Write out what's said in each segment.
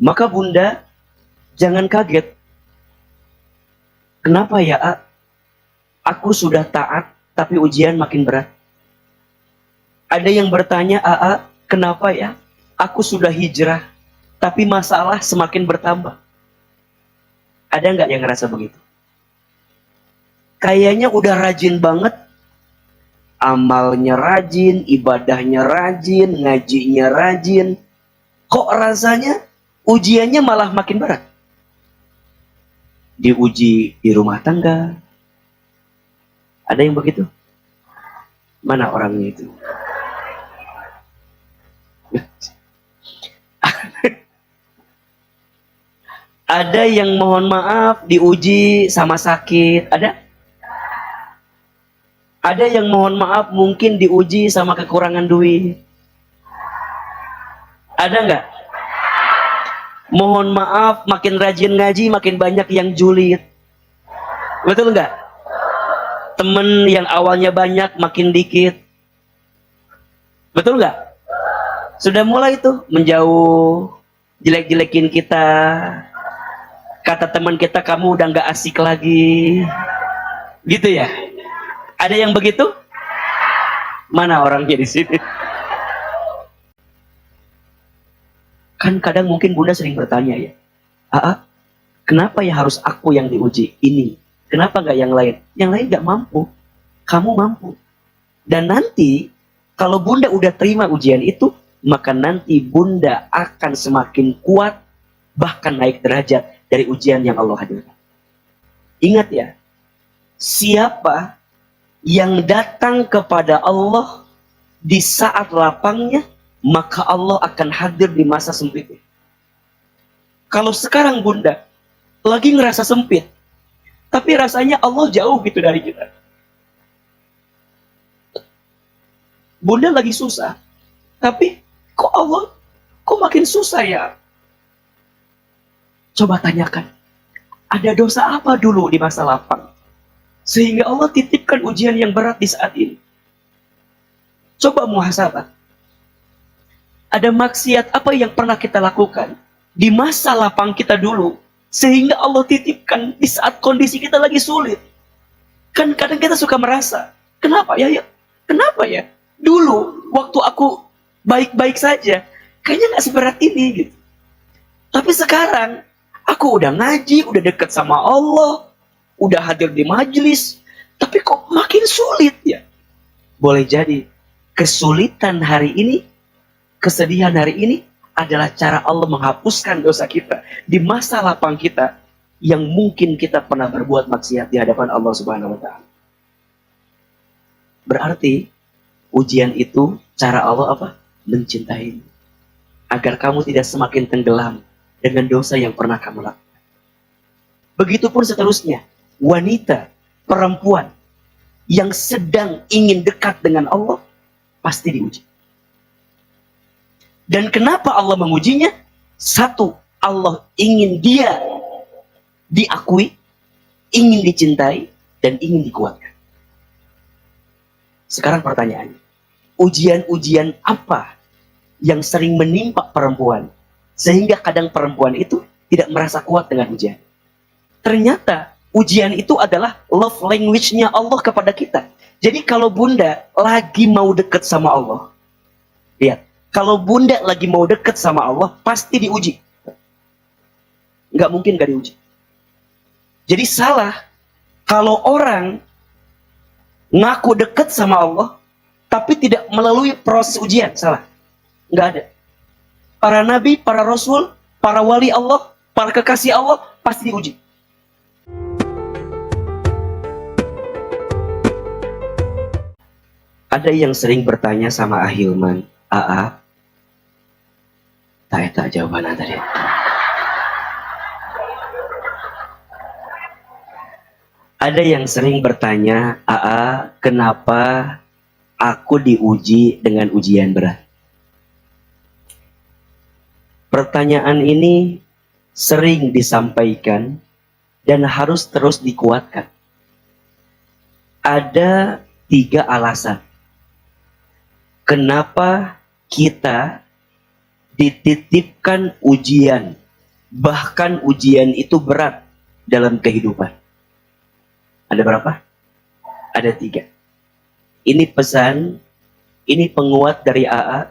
Maka Bunda, jangan kaget. Kenapa ya, A? Aku sudah taat, tapi ujian makin berat. Ada yang bertanya, A, kenapa ya? Aku sudah hijrah, tapi masalah semakin bertambah. Ada nggak yang ngerasa begitu? Kayaknya udah rajin banget, amalnya rajin, ibadahnya rajin, ngajinya rajin. Kok rasanya ujiannya malah makin berat? Diuji di rumah tangga. Ada yang begitu? Mana orangnya itu? Ada yang mohon maaf diuji sama sakit. Ada yang mohon maaf mungkin diuji sama kekurangan duit. Ada nggak? Mohon maaf makin rajin ngaji makin banyak yang julid. Betul nggak? Temen yang awalnya banyak makin dikit. Betul nggak? Sudah mulai tuh menjauh, jelek-jelekin kita. Kata teman kita, kamu udah nggak asik lagi. Gitu ya? Ada yang begitu? Mana orangnya di sini? Kan kadang mungkin Bunda sering bertanya ya, kenapa ya harus aku yang diuji ini? Kenapa nggak yang lain? Yang lain nggak mampu, kamu mampu. Dan nanti kalau Bunda udah terima ujian itu, maka nanti Bunda akan semakin kuat, bahkan naik derajat dari ujian yang Allah hadirkan. Ingat ya, siapa yang datang kepada Allah di saat lapangnya, maka Allah akan hadir di masa sempitnya. Kalau sekarang Bunda lagi ngerasa sempit, tapi rasanya Allah jauh gitu dari kita. Bunda lagi susah, tapi kok Allah kok makin susah ya? Coba tanyakan, ada dosa apa dulu di masa lapang sehingga Allah titipkan ujian yang berat di saat ini? Coba muhasabah. Ada maksiat apa yang pernah kita lakukan di masa lapang kita dulu sehingga Allah titipkan di saat kondisi kita lagi sulit? Kan kadang kita suka merasa, kenapa ya? Kenapa ya? Dulu waktu aku baik-baik saja, kayaknya nggak seberat ini gitu. Tapi sekarang aku udah ngaji, udah dekat sama Allah, udah hadir di majelis, tapi kok makin sulit ya? Boleh jadi kesulitan hari ini, kesedihan hari ini adalah cara Allah menghapuskan dosa kita di masa lapang kita yang mungkin kita pernah berbuat maksiat di hadapan Allah Subhanahu wa Ta'ala. Berarti ujian itu cara Allah apa? Mencintaimu, agar kamu tidak semakin tenggelam dengan dosa yang pernah kamu lakukan. Begitupun seterusnya, wanita, perempuan yang sedang ingin dekat dengan Allah pasti diuji. Dan kenapa Allah mengujinya? Satu, Allah ingin dia diakui, ingin dicintai, dan ingin dikuatkan. Sekarang pertanyaannya, ujian-ujian apa yang sering menimpa perempuan sehingga kadang perempuan itu tidak merasa kuat dengan ujian? Ternyata ujian itu adalah love language-nya Allah kepada kita. Jadi kalau Bunda lagi mau deket sama Allah, lihat, kalau Bunda lagi mau deket sama Allah, pasti diuji. Nggak mungkin nggak diuji. Jadi salah kalau orang ngaku deket sama Allah, tapi tidak melalui proses ujian. Salah. Nggak ada. Para nabi, para rasul, para wali Allah, para kekasih Allah, pasti diuji. Ada yang sering bertanya sama Ahilman, tak jawaban tadi. Ada yang sering bertanya, kenapa aku diuji dengan ujian berat? Pertanyaan ini sering disampaikan dan harus terus dikuatkan. Ada 3 alasan kenapa kita dititipkan ujian Bahkan ujian itu berat dalam kehidupan. Ada berapa? Ada 3. Ini pesan, ini penguat dari AA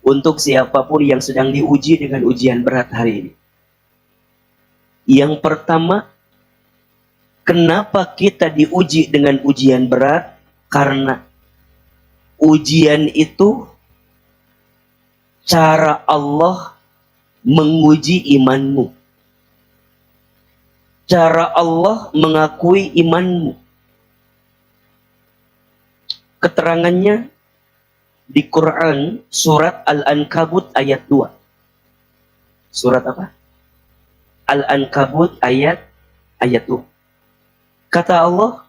untuk siapapun yang sedang diuji dengan ujian berat hari ini. Yang pertama, kenapa kita diuji dengan ujian berat? Karena ujian itu cara Allah menguji imanmu. Cara Allah mengakui imanmu. Keterangannya di Quran surat Al-Ankabut ayat 2. Surat apa? Al-Ankabut ayat 2. Kata Allah,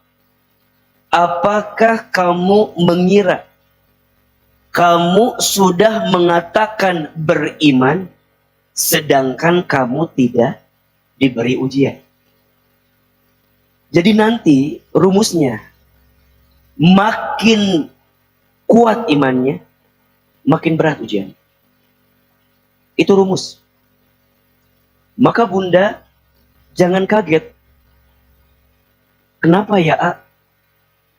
apakah kamu mengira kamu sudah mengatakan beriman sedangkan kamu tidak diberi ujian? Jadi nanti rumusnya, makin kuat imannya, makin berat ujian. Itu rumus. Maka Bunda, jangan kaget. Kenapa ya,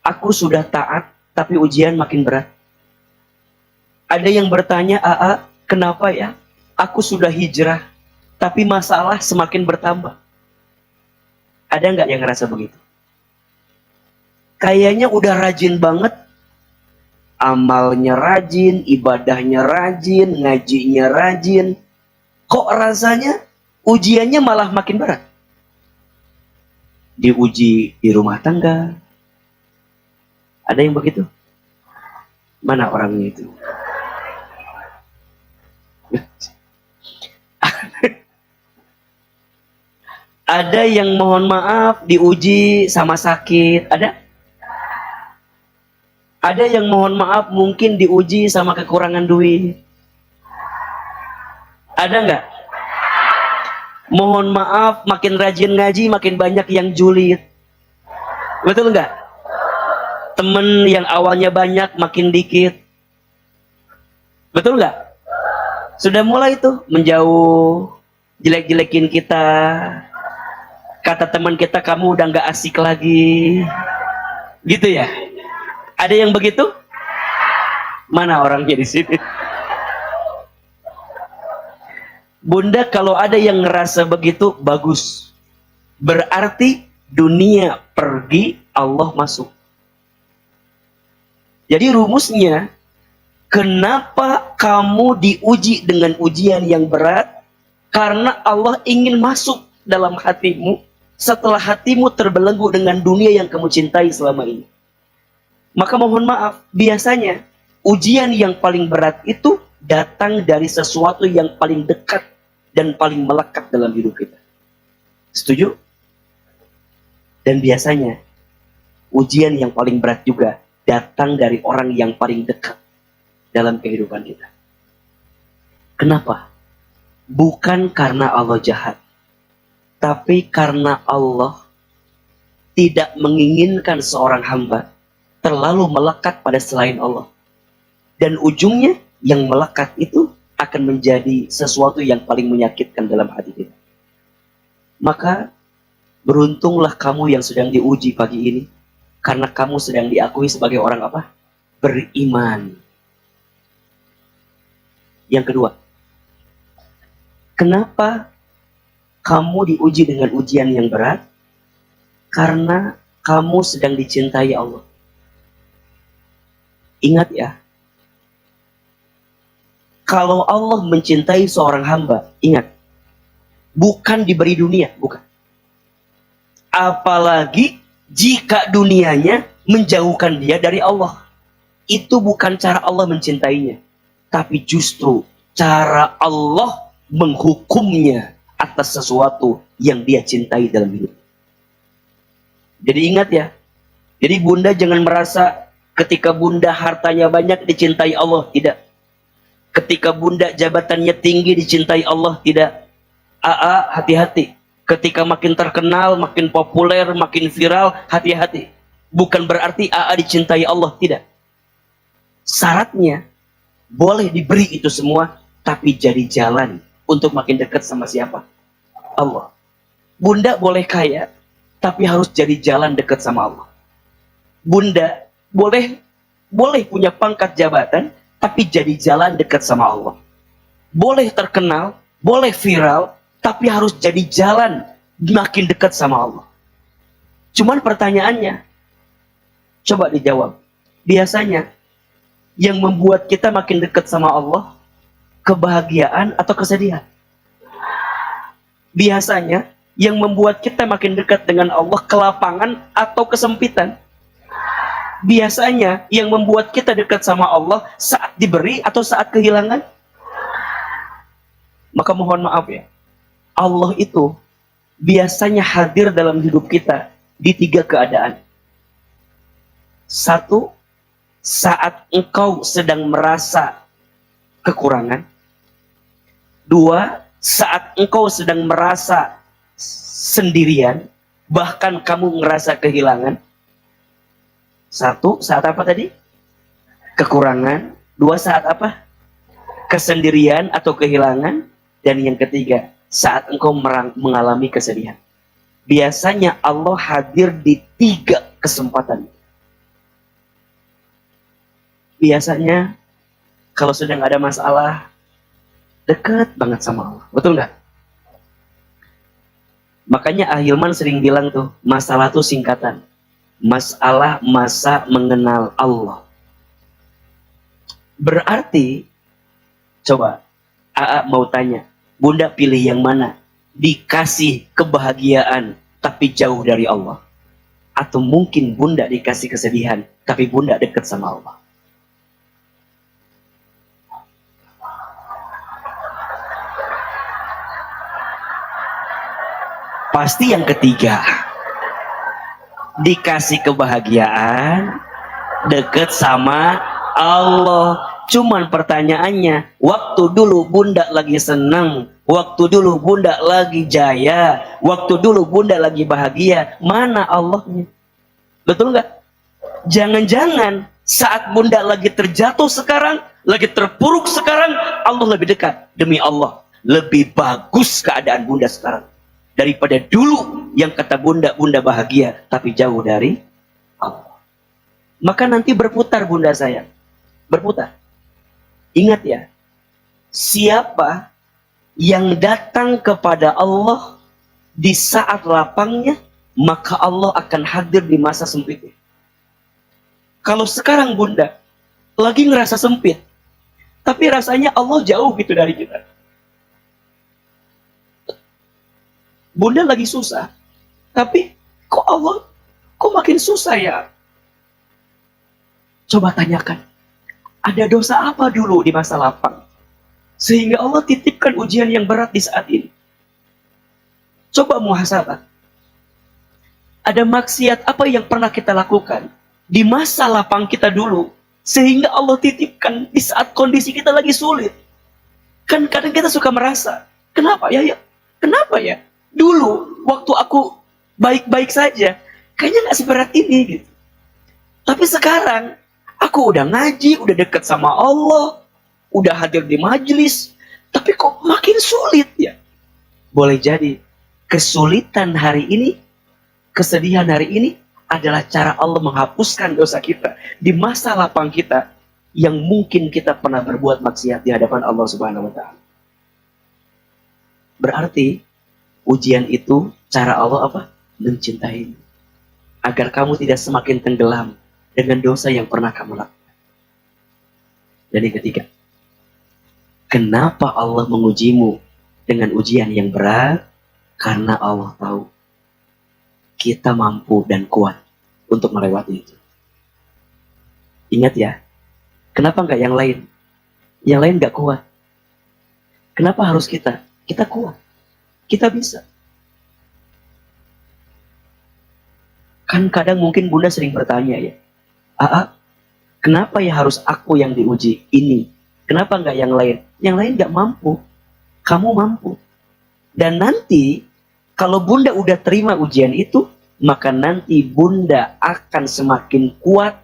aku sudah taat, tapi ujian makin berat. Ada yang bertanya, kenapa ya? Aku sudah hijrah, tapi masalah semakin bertambah. Ada nggak yang ngerasa begitu? Kayaknya udah rajin banget, amalnya rajin, ibadahnya rajin, ngajinya rajin. Kok rasanya ujiannya malah makin berat? Diuji di rumah tangga. Ada yang begitu? Mana orangnya itu? Ada yang mohon maaf diuji sama sakit, ada? Ada yang mohon maaf mungkin diuji sama kekurangan duit. Ada nggak? Mohon maaf makin rajin ngaji makin banyak yang julid. Betul nggak? Temen yang awalnya banyak makin dikit. Betul nggak? Sudah mulai tuh menjauh, jelek-jelekin kita. Kata teman kita, kamu udah nggak asik lagi, gitu ya? Ada yang begitu? Mana orangnya di sini? Bunda, kalau ada yang ngerasa begitu, bagus. Berarti dunia pergi, Allah masuk. Jadi rumusnya, kenapa kamu diuji dengan ujian yang berat? Karena Allah ingin masuk dalam hatimu setelah hatimu terbelenggu dengan dunia yang kamu cintai selama ini. Maka mohon maaf, biasanya ujian yang paling berat itu datang dari sesuatu yang paling dekat dan paling melekat dalam hidup kita. Setuju? Dan biasanya ujian yang paling berat juga datang dari orang yang paling dekat dalam kehidupan kita. Kenapa? Bukan karena Allah jahat, tapi karena Allah tidak menginginkan seorang hamba terlalu melekat pada selain Allah. Dan ujungnya yang melekat itu akan menjadi sesuatu yang paling menyakitkan dalam hati kita. Maka beruntunglah kamu yang sedang diuji pagi ini, karena kamu sedang diakui sebagai orang apa? Beriman. Yang kedua, kenapa kamu diuji dengan ujian yang berat? Karena kamu sedang dicintai Allah. Ingat ya, kalau Allah mencintai seorang hamba, ingat, bukan diberi dunia, bukan. Apalagi jika dunianya menjauhkan dia dari Allah. Itu bukan cara Allah mencintainya, tapi justru cara Allah menghukumnya atas sesuatu yang dia cintai dalam hidup. Jadi ingat ya, jadi Bunda jangan merasa ketika Bunda hartanya banyak dicintai Allah, tidak. Ketika Bunda jabatannya tinggi dicintai Allah, tidak. Hati-hati. Ketika makin terkenal, makin populer, makin viral, hati-hati. Bukan berarti dicintai Allah, tidak. Syaratnya boleh diberi itu semua, tapi jadi jalan untuk makin dekat sama siapa? Allah. Bunda boleh kaya, tapi harus jadi jalan dekat sama Allah. Bunda boleh punya pangkat jabatan, tapi jadi jalan dekat sama Allah. Boleh terkenal, boleh viral, tapi harus jadi jalan makin dekat sama Allah. Cuman pertanyaannya, coba dijawab. Biasanya yang membuat kita makin dekat sama Allah, kebahagiaan atau kesedihan? Biasanya yang membuat kita makin dekat dengan Allah, kelapangan atau kesempitan? Biasanya yang membuat kita dekat sama Allah saat diberi atau saat kehilangan? Maka mohon maaf ya, Allah itu biasanya hadir dalam hidup kita di 3 keadaan. 1, saat engkau sedang merasa kekurangan. 2, saat engkau sedang merasa sendirian, bahkan kamu ngerasa kehilangan. 1, saat apa tadi? Kekurangan. 2, saat apa? Kesendirian atau kehilangan. Dan yang ketiga, saat engkau mengalami kesedihan. Biasanya Allah hadir di 3 kesempatan. Biasanya kalau sedang ada masalah, dekat banget sama Allah. Betul nggak? Makanya Ahilman sering bilang tuh, masalah tuh singkatan. Masalah masa mengenal Allah. Berarti, coba, Aa mau tanya, Bunda pilih yang mana? Dikasih kebahagiaan, tapi jauh dari Allah. Atau mungkin Bunda dikasih kesedihan, tapi Bunda dekat sama Allah. Pasti yang ketiga. Dikasih kebahagiaan, dekat sama Allah. Cuman pertanyaannya, waktu dulu Bunda lagi senang, waktu dulu Bunda lagi jaya, waktu dulu Bunda lagi bahagia, mana Allahnya? Betul nggak? Jangan-jangan saat Bunda lagi terjatuh sekarang, lagi terpuruk sekarang, Allah lebih dekat. Demi Allah, lebih bagus keadaan Bunda sekarang daripada dulu yang kata Bunda bahagia tapi jauh dari Allah. Maka nanti berputar Bunda sayang, berputar. Ingat ya, siapa yang datang kepada Allah di saat lapangnya, maka Allah akan hadir di masa sempitnya. Kalau sekarang Bunda lagi ngerasa sempit, tapi rasanya Allah jauh gitu dari kita. Bunda lagi susah, tapi kok makin susah ya? Coba tanyakan, ada dosa apa dulu di masa lapang sehingga Allah titipkan ujian yang berat di saat ini? Coba muhasabah. Ada maksiat apa yang pernah kita lakukan di masa lapang kita dulu sehingga Allah titipkan di saat kondisi kita lagi sulit? Kan kadang kita suka merasa, kenapa ya? Kenapa ya? Dulu waktu aku baik-baik saja, kayaknya nggak seberat ini gitu. Tapi sekarang aku udah ngaji, udah dekat sama Allah, udah hadir di majelis, tapi kok makin sulit ya? Boleh jadi kesulitan hari ini, kesedihan hari ini adalah cara Allah menghapuskan dosa kita di masa lapang kita yang mungkin kita pernah berbuat maksiat di hadapan Allah Subhanahu wa taala. Berarti ujian itu cara Allah apa? Mencintai. Agar kamu tidak semakin tenggelam dengan dosa yang pernah kamu lakukan. Dan yang ketiga, kenapa Allah mengujimu dengan ujian yang berat? Karena Allah tahu kita mampu dan kuat untuk melewati itu. Ingat ya, kenapa nggak yang lain? Yang lain nggak kuat. Kenapa harus kita? Kita kuat. Kita bisa. Kan kadang mungkin Bunda sering bertanya ya, kenapa ya harus aku yang diuji ini? Kenapa nggak yang lain? Yang lain nggak mampu. Kamu mampu. Dan nanti, kalau Bunda udah terima ujian itu, maka nanti Bunda akan semakin kuat,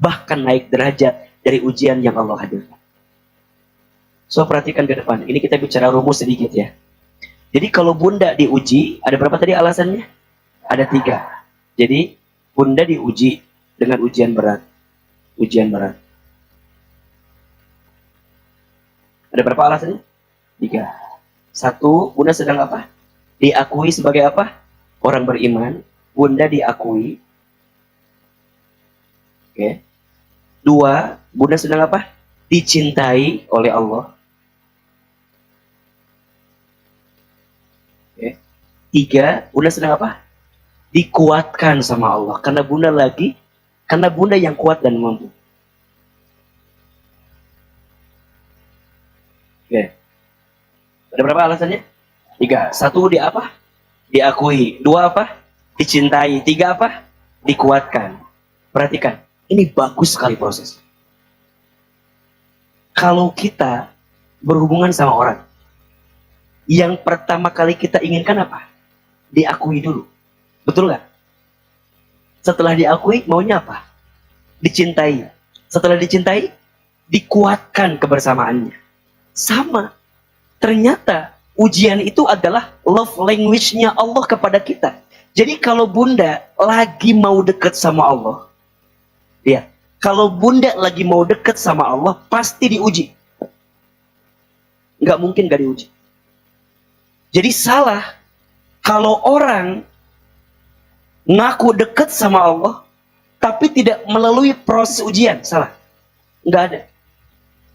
bahkan naik derajat dari ujian yang Allah hadirkan. So, perhatikan ke depan. Ini kita bicara rumus sedikit ya. Jadi kalau bunda diuji, ada berapa tadi alasannya? Ada 3. Jadi bunda diuji dengan ujian berat. Ujian berat. Ada berapa alasannya? 3. 1, bunda sedang apa? Diakui sebagai apa? Orang beriman. Bunda diakui. Oke. 2, bunda sedang apa? Dicintai oleh Allah. Oke. 3, bunda sedang apa? Dikuatkan sama Allah. Karena bunda yang kuat dan mampu. Oke. Ada berapa alasannya? 3. 1, di apa? Diakui. 2 apa? Dicintai. 3 apa? Dikuatkan. Perhatikan. Ini bagus sekali proses. Kalau kita berhubungan sama orang, yang pertama kali kita inginkan apa? Diakui dulu. Betul nggak? Setelah diakui, maunya apa? Dicintai. Setelah dicintai, dikuatkan kebersamaannya. Sama. Ternyata ujian itu adalah love language-nya Allah kepada kita. Jadi kalau bunda lagi mau dekat sama Allah, ya, kalau bunda lagi mau dekat sama Allah, pasti diuji. Nggak mungkin nggak diuji. Jadi salah kalau orang ngaku dekat sama Allah, tapi tidak melalui proses ujian. Salah. Nggak ada.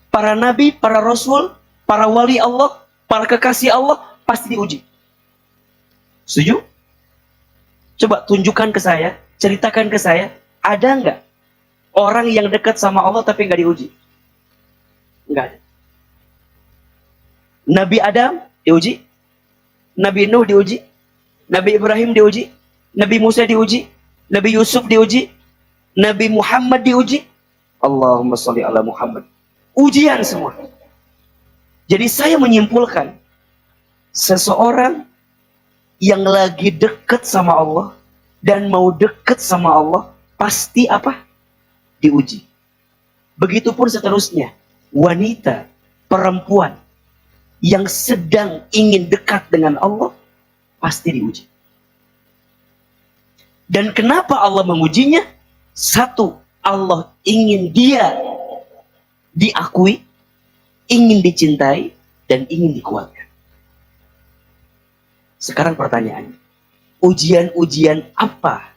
Para nabi, para rasul, para wali Allah, para kekasih Allah, pasti diuji. Setuju? Coba tunjukkan ke saya, ceritakan ke saya, ada nggak orang yang dekat sama Allah tapi nggak diuji? Nggak ada. Nabi Adam diuji, Nabi Nuh diuji, Nabi Ibrahim diuji, Nabi Musa diuji, Nabi Yusuf diuji, Nabi Muhammad diuji. Allahumma sholli ala Muhammad. Ujian semua. Jadi saya menyimpulkan, seseorang yang lagi dekat sama Allah dan mau dekat sama Allah, pasti apa? Diuji. Begitupun seterusnya. Wanita, perempuan yang sedang ingin dekat dengan Allah, pasti diuji. Dan kenapa Allah mengujinya? 1, Allah ingin dia diakui, ingin dicintai, dan ingin dikuatkan. Sekarang pertanyaannya, ujian-ujian apa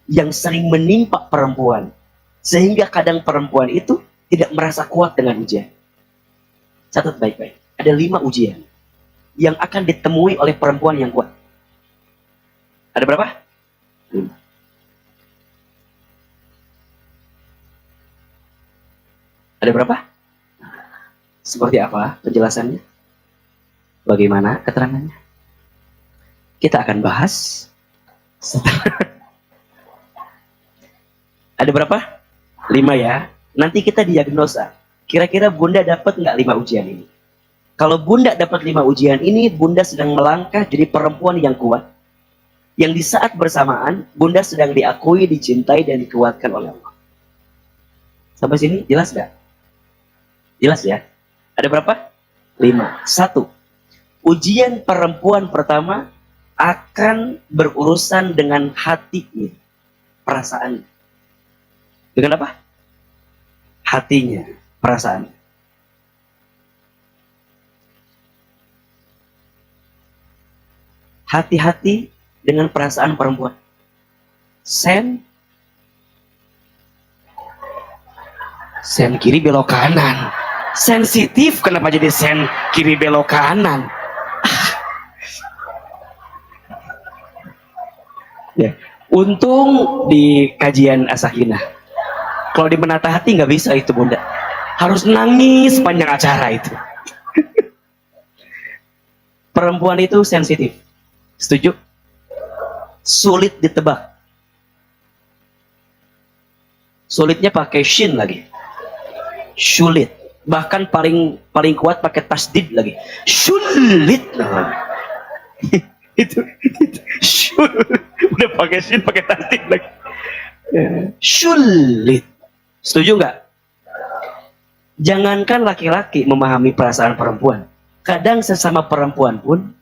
yang sering menimpa perempuan sehingga kadang perempuan itu tidak merasa kuat dengan ujian? Catat baik-baik. Ada 5 ujian yang akan ditemui oleh perempuan yang kuat. Ada berapa? 5. Ada berapa? Seperti apa penjelasannya? Bagaimana keterangannya? Kita akan bahas Ada berapa? 5 ya. Nanti kita diagnosa. Kira-kira bunda dapat nggak 5 ujian ini? Kalau bunda dapat 5 ujian ini, bunda sedang melangkah jadi perempuan yang kuat. Yang di saat bersamaan, bunda sedang diakui, dicintai, dan dikuatkan oleh Allah. Sampai sini jelas nggak? Jelas ya? Ada berapa? 5. 1. Ujian perempuan pertama akan berurusan dengan hatinya, perasaan. Dengan apa? Hatinya, perasaan. Hati-hati dengan perasaan perempuan. Sen kiri belok kanan. Sensitif, kenapa jadi sen kiri belok kanan? Ya, untung di kajian Asahina. Kalau di menata hati nggak bisa itu bunda. Harus nangis panjang acara itu. Perempuan itu sensitif. Setuju? Sulit ditebak. Sulitnya pakai shin lagi. Sulit. Bahkan paling kuat pakai tasdid lagi. Sulit. Nah. itu udah pakai shin pakai tasdid lagi. Sulit. Setuju nggak? Jangankan laki-laki memahami perasaan perempuan. Kadang sesama perempuan pun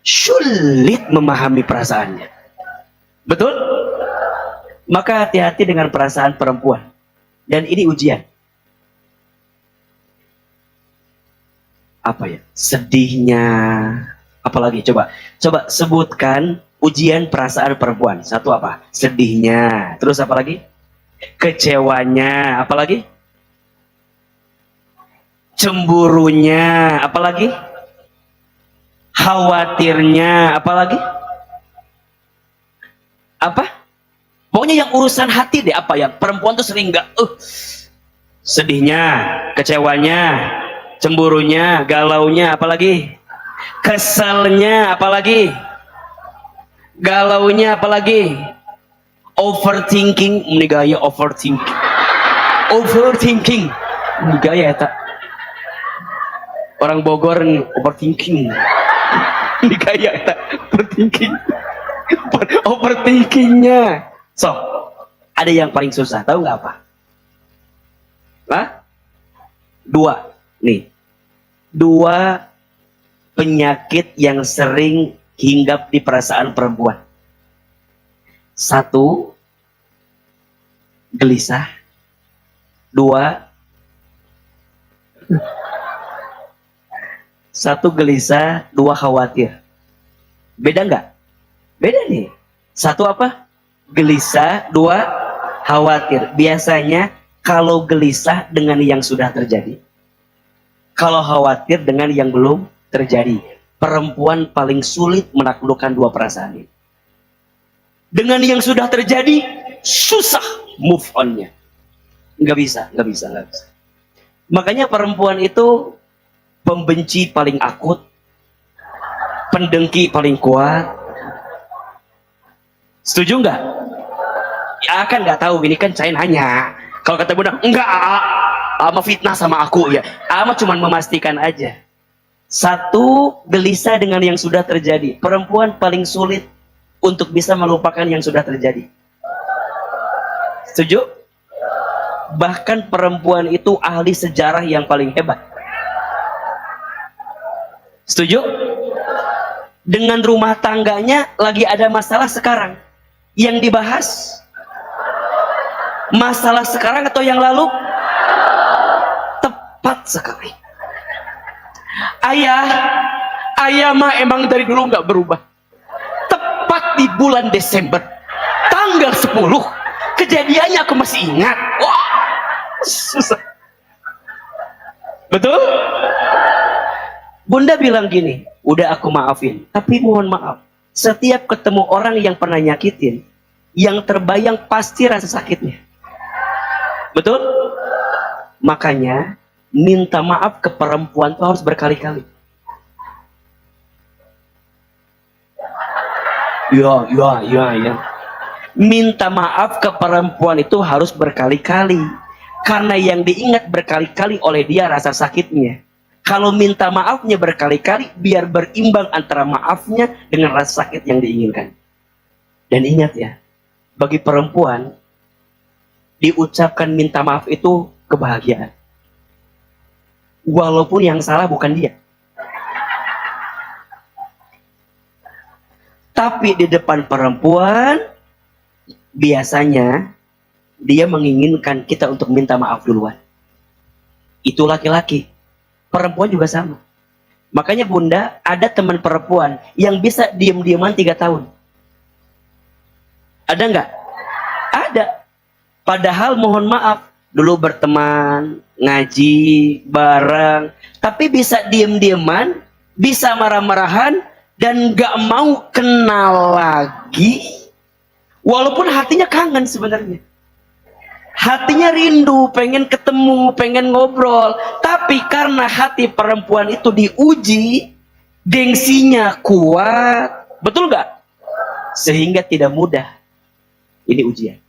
sulit memahami perasaannya. Betul? Maka hati-hati dengan perasaan perempuan. Dan ini ujian. Apa ya? Sedihnya. Apalagi? Coba sebutkan ujian perasaan perempuan. Satu apa? Sedihnya. Terus apa lagi? Kecewanya. Apalagi? Cemburunya. Apalagi? Khawatirnya. Apalagi? Apa? Pokoknya yang urusan hati deh. Apa yang perempuan tuh sering nggak sedihnya, kecewanya, cemburunya, galaunya, apalagi keselnya, apalagi galaunya, apalagi overthinking. Ini gaya overthinking ini gaya tak orang Bogor nih, overthinking ini gaya tak overthinkingnya. So ada yang paling susah, tahu nggak apa? Hah? Dua penyakit yang sering hinggap di perasaan perempuan. Satu, gelisah. Satu gelisah, dua khawatir. Beda nggak? Beda nih. Satu apa? Gelisah, dua khawatir. Biasanya kalau gelisah dengan yang sudah terjadi, kalau khawatir dengan yang belum terjadi. Perempuan paling sulit menaklukkan dua perasaan ini. Dengan yang sudah terjadi, susah move on-nya. Nggak bisa. Makanya perempuan itu pembenci paling akut, pendengki paling kuat. Setuju nggak? Ya kan nggak tahu, ini kan saya nanya. Kalau kata bunda, enggak, ama fitnah sama aku ya. Ama cuma memastikan aja. Satu, gelisah dengan yang sudah terjadi. Perempuan paling sulit untuk bisa melupakan yang sudah terjadi. Setuju? Bahkan perempuan itu ahli sejarah yang paling hebat. Setuju? Dengan rumah tangganya lagi ada masalah sekarang. Yang dibahas masalah sekarang atau yang lalu? Tepat sekali. Ayah mah emang dari dulu nggak berubah. Tepat di bulan Desember, tanggal 10, kejadiannya aku masih ingat. Wah, susah. Betul? Bunda bilang gini, udah aku maafin, tapi mohon maaf. Setiap ketemu orang yang pernah nyakitin, yang terbayang pasti rasa sakitnya. Betul? Makanya minta maaf ke perempuan itu harus berkali-kali. Ya. Minta maaf ke perempuan itu harus berkali-kali. Karena yang diingat berkali-kali oleh dia rasa sakitnya. Kalau minta maafnya berkali-kali, biar berimbang antara maafnya dengan rasa sakit yang diinginkan. Dan ingat ya, bagi perempuan, diucapkan minta maaf itu kebahagiaan. Walaupun yang salah bukan dia. Tapi di depan perempuan, biasanya dia menginginkan kita untuk minta maaf duluan. Itu laki-laki. Perempuan juga sama. Makanya bunda, ada teman perempuan yang bisa diam-diaman 3 tahun. Ada nggak? Ada. Padahal mohon maaf, dulu berteman, ngaji, bareng. Tapi bisa diam-diaman, bisa marah-marahan, dan nggak mau kenal lagi. Walaupun hatinya kangen sebenarnya. Hatinya rindu, pengen ketemu, pengen ngobrol. Tapi karena hati perempuan itu diuji, gengsinya kuat. Betul gak? Sehingga tidak mudah. Ini ujian.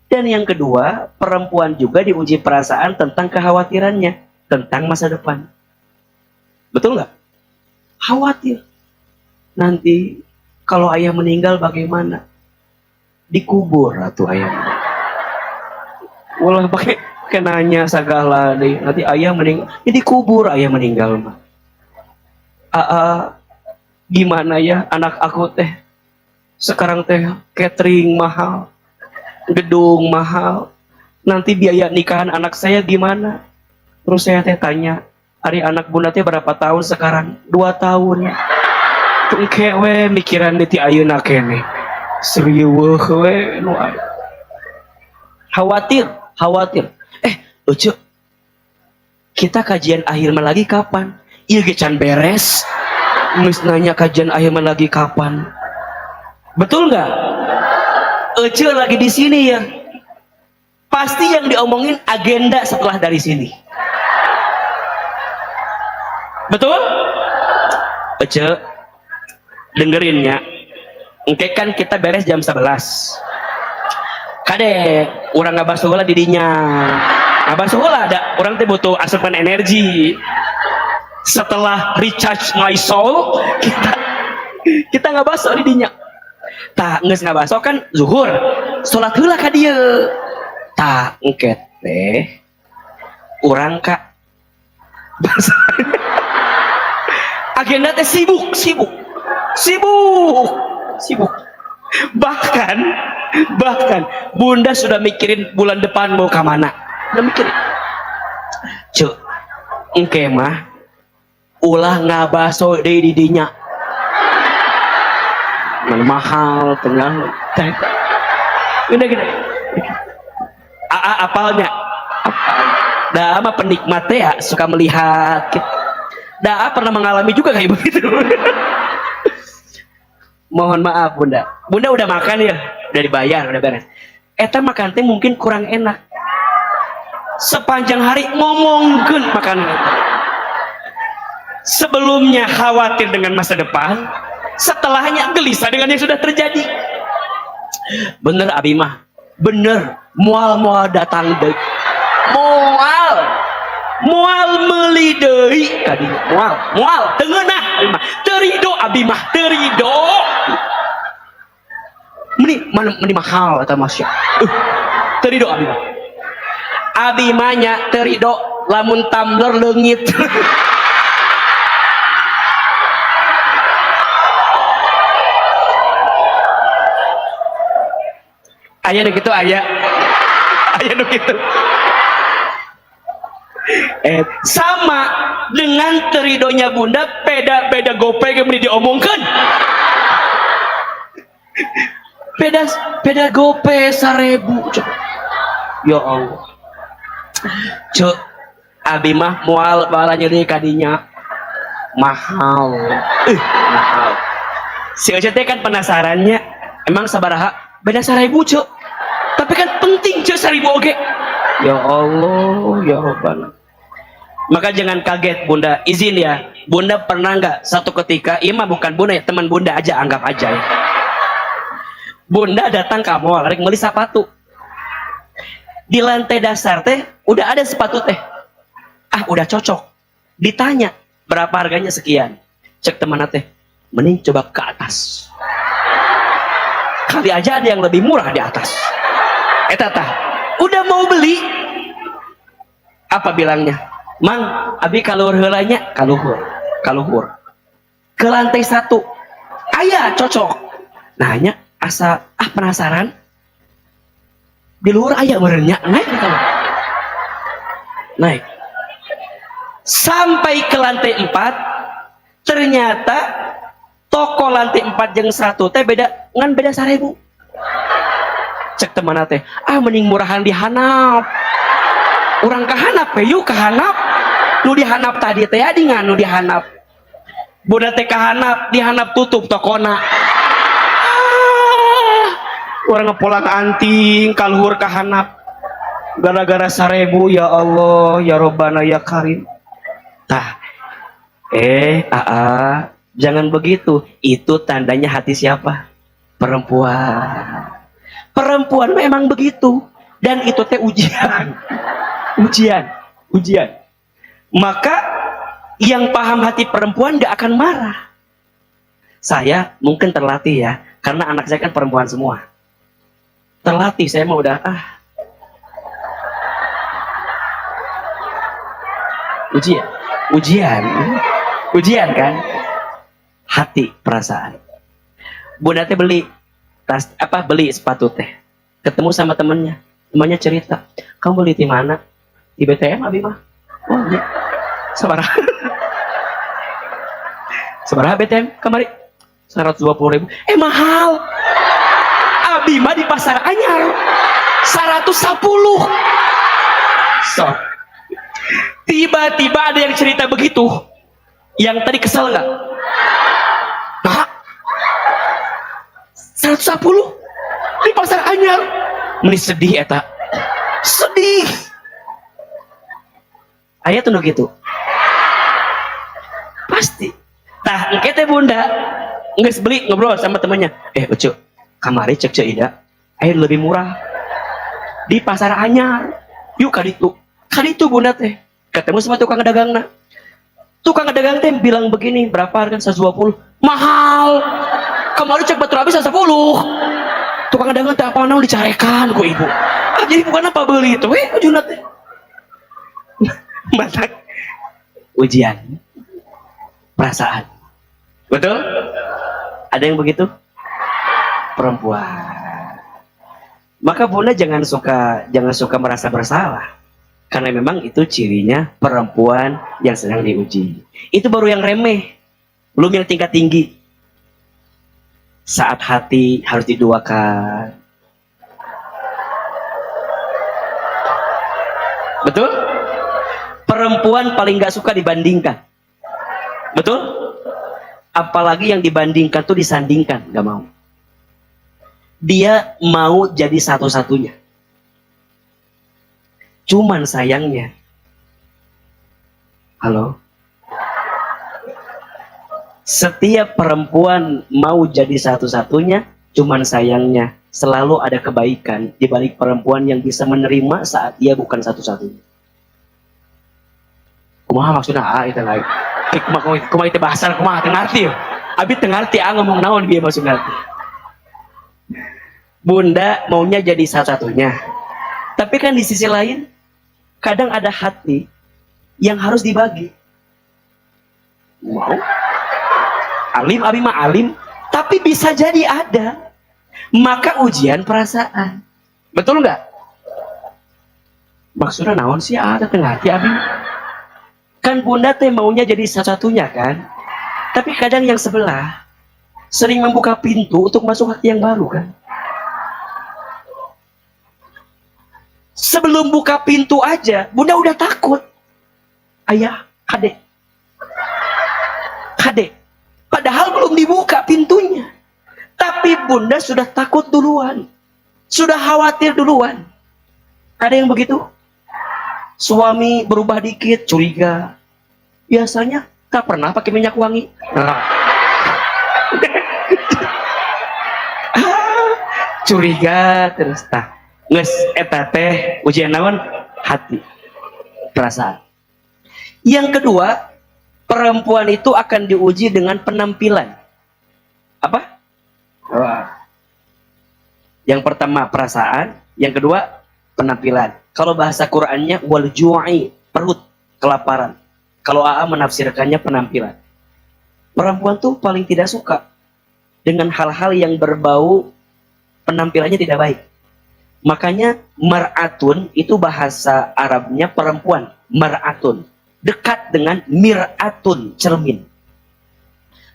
Dan yang kedua, perempuan juga diuji perasaan tentang kekhawatirannya. Tentang masa depan. Betul gak? Khawatir. Nanti kalau ayah meninggal bagaimana? Dikubur atau ayah. Walah pakai nanya segala nih. Nanti ayah meninggal, jadi kubur ayah meninggal mah. Gimana ya anak aku teh sekarang teh catering mahal, gedung mahal, nanti biaya nikahan anak saya gimana? Terus saya teh tanya, hari anak bunda teh berapa tahun sekarang? 2 tahun. Tungke we mikiran di ayeuna kene. Serius we nu khawatir, khawatir. Ucu, kita kajian akhir lagi kapan? Iya gecan beres. Mis nanya kajian akhir lagi kapan? Betul nggak? Ucu lagi di sini ya. Pasti yang diomongin agenda setelah dari sini. Betul? Ucu, dengerin ya. Oke kan kita beres jam 11. Kade, orang nggak basuh lah didinya. Nggak basuh lah, ada orang tuh butuh asupan energi. Setelah recharge my soul, kita nggak basuh didinya. Tak nggak basuh kan zuhur, sholat heula ka dieu. Tak engket teh, orang kak. Agenda teh sibuk. Bahkan bunda sudah mikirin bulan depan mau kemana, udah mikirin. Cuk, engke mah ulah ngabaso deh didinya mahal tengah udah gini apalnya dah ama penikmat ya suka melihat dah pernah mengalami juga kayak begitu. Mohon maaf bunda udah makan ya, udah dibayar, udah beres. Eta makan teh mungkin kurang enak, sepanjang hari ngomongkeun makanan. Sebelumnya khawatir dengan masa depan, setelahnya gelisah dengan yang sudah terjadi. Bener abi mah, bener mual datang deui, mual meuli deui ka dieu, mual teu ngeunah abi mah, terido abi mah, terido. Meni mahal eta masya. Terido abi mah. Abi mah nya terido lamun tumbler leungit. Aya nu kitu aya nu kitu. Sama dengan teridonya bunda, beda gopay yang diomongkan. Beda gopay 1.000. Ya Allah. Cuk, abi mah moal balanya deui kadinya. Mahal. Mahal. Si Oce teh kan penasarannya, emang sabaraha? Beda 1.000, Cuk. Tapi kan penting Cuk 1.000 oge. Ya Allah, ya Rabbana. Maka jangan kaget bunda, izin ya, bunda pernah nggak satu ketika, ini mah bukan bunda ya, teman bunda aja, anggap aja ya. Bunda datang ke mall, rek beli sepatu. Di lantai dasar teh, udah ada sepatu teh. Udah cocok. Ditanya, berapa harganya sekian. Cek teman teh, mending coba ke atas. Kali aja ada yang lebih murah di atas. Tah, udah mau beli, apa bilangnya? Mang, abi kaluhur heulanya, kaluhur. Ke lantai 1. Aya cocok. Nanya asa penasaran. Di luar aya merenya, naik. Sampai ke lantai 4, ternyata toko lantai 4 jeung 1 teh beda 1.000. Cek teman teh, mending murahan di handap. Urang kahanap yuk kahanap. Nu dihanap tadi teh adi nganu dihanap. Bunda teh kahanap, dihanap tutup tokona. Urang ngepolang anting kaluhur kahanap. Gara-gara 1.000, ya Allah, ya Rabbana ya Karim. Tah. Jangan begitu. Itu tandanya hati siapa? Perempuan. Perempuan memang begitu. Dan itu teh ujian. Ujian. Maka yang paham hati perempuan gak akan marah. Saya mungkin terlatih ya, karena anak saya kan perempuan semua. Terlatih, saya mah udah ujian kan. hati, perasaan. Bunda teh beli beli sepatu teh. Ketemu sama temennya cerita, kamu beli di mana? Di BTM abi mah. Oh iya. Sabaraha? Sabaraha BTM kemari? 120.000. Mahal. Abi mah di pasar anyar 110. So, tiba-tiba ada yang cerita begitu. Yang tadi kesel nggak? Nah, 110 di pasar anyar. Meni sedih eta. Sedih. Aya tuh gitu. Pasti. Tah, engke teh Bunda geus beli ngobrol sama temannya. Ucu, kamari cek ceu ida. Air lebih murah. Di pasar anyar. Yuk kaditu Bunda teh. Ketemu sama tukang dagangna. Tukang dagang teh bilang begini, berapa harga? 120. Mahal. Kemarin cek batur habis 10. Tukang dagang teh apa naon dicarekan ku ibu. Jadi bukan apa beli itu, ujungna teh. Matak ujian perasaan. Betul? Ada yang begitu? Perempuan. Maka Bunda jangan suka merasa bersalah. Karena memang itu cirinya perempuan yang sedang diuji. Itu baru yang remeh, belum yang tingkat tinggi. Saat hati harus diduakan. Betul? Perempuan paling gak suka dibandingkan. Betul? Apalagi yang dibandingkan tuh disandingkan, gak mau. Dia mau jadi satu-satunya. Cuman sayangnya, halo, setiap perempuan mau jadi satu-satunya, cuman sayangnya selalu ada kebaikan di balik perempuan yang bisa menerima saat ia bukan satu-satunya. Kumaha maksudnya itu lagi. Kumaha itu bahasa kumaha teu ngarti. Abi teu ngarti ngomong naon dia maksud ngarti. Bunda maunya jadi satu-satunya. Tapi kan di sisi lain kadang ada hati yang harus dibagi. Mau? Alim, abi mah alim, tapi bisa jadi ada. Maka ujian perasaan. Betul nggak? Maksudnya naon sih ada tengah hati abi? Kan Bunda teh maunya jadi satu-satunya kan? Tapi kadang yang sebelah sering membuka pintu untuk masuk hati yang baru kan? Sebelum buka pintu aja, Bunda udah takut. Ayah, kadek. Padahal belum dibuka pintunya. Tapi Bunda sudah takut duluan. Sudah khawatir duluan. Ada yang begitu? Suami berubah dikit, curiga. Biasanya tak pernah pakai minyak wangi. Curiga terus. Nges eta teh ujian naon? Hati, perasaan. Yang kedua, perempuan itu akan diuji dengan penampilan. Apa? Yang pertama perasaan, yang kedua penampilan. Kalau bahasa Qur'annya wal ju'i, perut, kelaparan. Kalau AA menafsirkannya penampilan. Perempuan tuh paling tidak suka dengan hal-hal yang berbau penampilannya tidak baik. Makanya mar'atun itu bahasa Arabnya perempuan. Mar'atun. Dekat dengan mir'atun, cermin.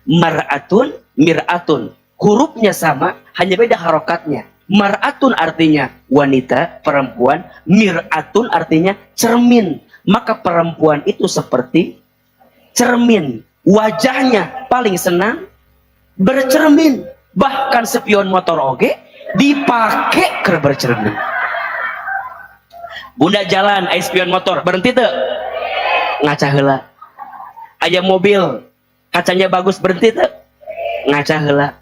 Mar'atun, mir'atun. Hurufnya sama, hanya beda harokatnya. Mar'atun artinya wanita, perempuan. Mir'atun artinya cermin. Maka perempuan itu seperti cermin. Wajahnya paling senang bercermin. Bahkan spion motor oge dipakai ke bercermin. Bunda jalan, spion motor berhenti tuh, ngaca heula. Aya mobil, kacanya bagus berhenti tuh, ngaca heula.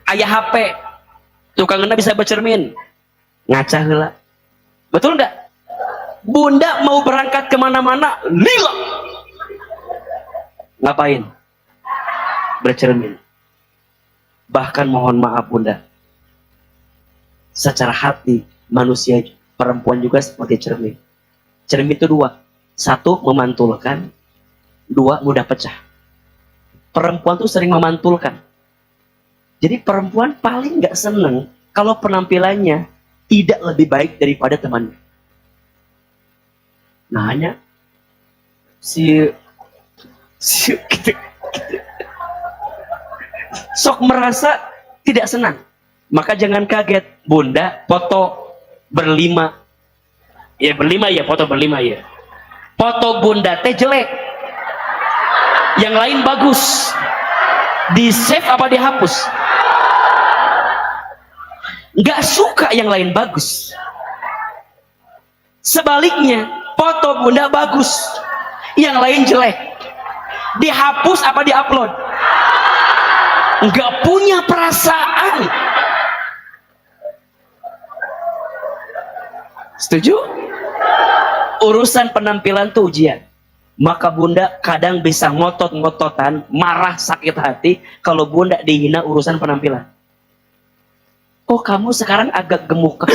Aya HP, tukangna bisa bercermin, ngaca heula. Betul nggak? Bunda mau berangkat kemana-mana, lila. Ngapain? Bercermin. Bahkan mohon maaf Bunda, secara hati manusia perempuan juga seperti cermin. Cermin itu dua. Satu, memantulkan. Dua, mudah pecah. perempuan tuh sering memantulkan. Jadi perempuan paling nggak seneng kalau penampilannya tidak lebih baik daripada temannya. Nah, hanya si gitu, sok merasa tidak senang. Maka jangan kaget, Bunda foto berlima. Ya berlima ya, foto berlima ya. Foto Bunda teh jelek. Yang lain bagus. Di save apa dihapus? Nggak suka yang lain bagus. Sebaliknya, foto Bunda bagus, yang lain jelek. Dihapus apa diupload? Nggak punya perasaan. Setuju? Urusan penampilan tuh ujian. Maka Bunda kadang bisa ngotot-ngototan, marah, sakit hati kalau Bunda dihina urusan penampilan. Oh, kamu sekarang agak gemuk.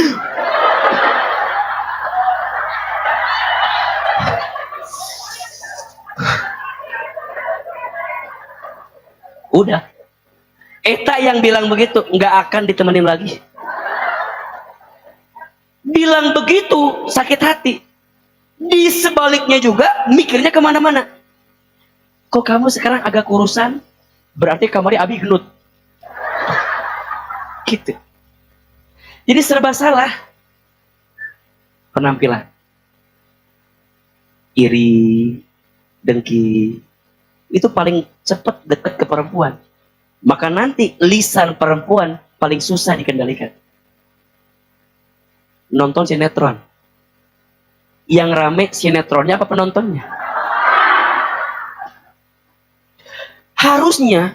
Udah. Eta yang bilang begitu nggak akan ditemenin lagi. Bilang begitu sakit hati. Di sebaliknya juga mikirnya kemana-mana. Kok kamu sekarang agak kurusan? Berarti kamarnya abi genut. Gitu. Jadi serba salah. Penampilan. Iri, dengki. Itu paling cepat dekat ke perempuan. Maka nanti lisan perempuan paling susah dikendalikan. Nonton sinetron. Yang rame sinetronnya apa penontonnya? Harusnya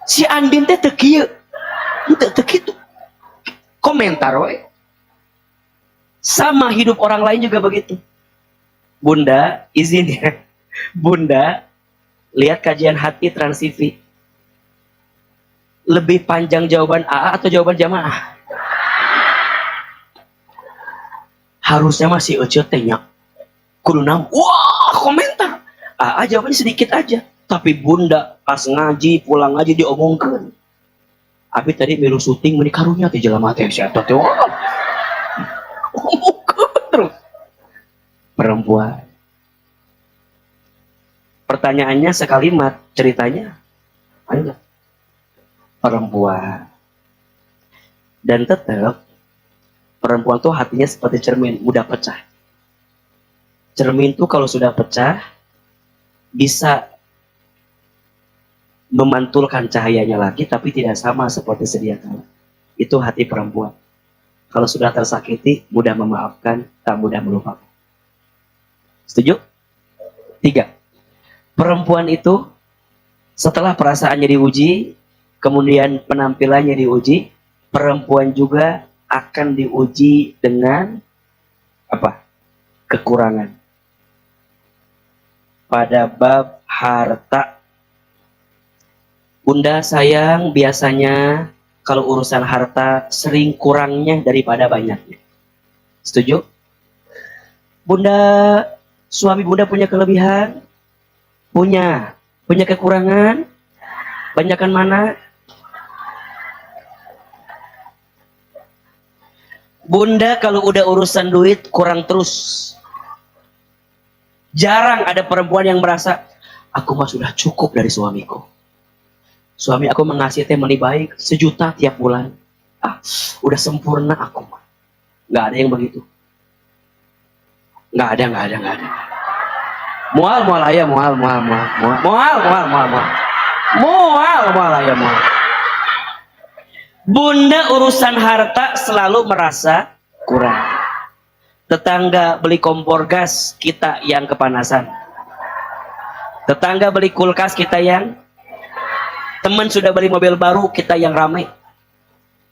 si Andin teh teu kieu. Teu kitu. Komentar we. Sama hidup orang lain juga begitu. Bunda, izin ya. Bunda, lihat kajian hati Trans TV. Lebih panjang jawaban AA atau jawaban jamaah? Harusnya masih ece tanya. Kudu nam. Wah, komentar. AA jawabannya sedikit aja. Tapi Bunda pas ngaji, pulang ngaji diomongkan. Abi tadi milu syuting meni karunya teh jelema teh sia teh. Terus perempuan. Pertanyaannya sekalimat, ceritanya panjang. Perempuan. Dan tetap perempuan tuh hatinya seperti cermin, mudah pecah. Cermin tuh kalau sudah pecah bisa memantulkan cahayanya lagi, tapi tidak sama seperti sedia kala. Itu hati perempuan. Kalau sudah tersakiti, mudah memaafkan, tak mudah melupakan. Setuju? 3. Perempuan itu setelah perasaannya diuji, kemudian penampilannya diuji, perempuan juga akan diuji dengan apa? Kekurangan. Pada bab harta, Bunda sayang biasanya kalau urusan harta sering kurangnya daripada banyaknya. Setuju? Bunda, suami Bunda punya kelebihan? Punya. Punya kekurangan? Banyakan mana? Bunda kalau udah urusan duit kurang terus. Jarang ada perempuan yang merasa, aku mah sudah cukup dari suamiku. Suami aku mengasih teh meni baik 1 juta tiap bulan. Udah sempurna aku mah. Nggak ada yang begitu. Nggak ada. Mual ayah, mual ayah. Bunda urusan harta selalu merasa kurang. Tetangga beli kompor gas, kita yang kepanasan. Tetangga beli kulkas, kita yang. Teman sudah beli mobil baru, kita yang ramai.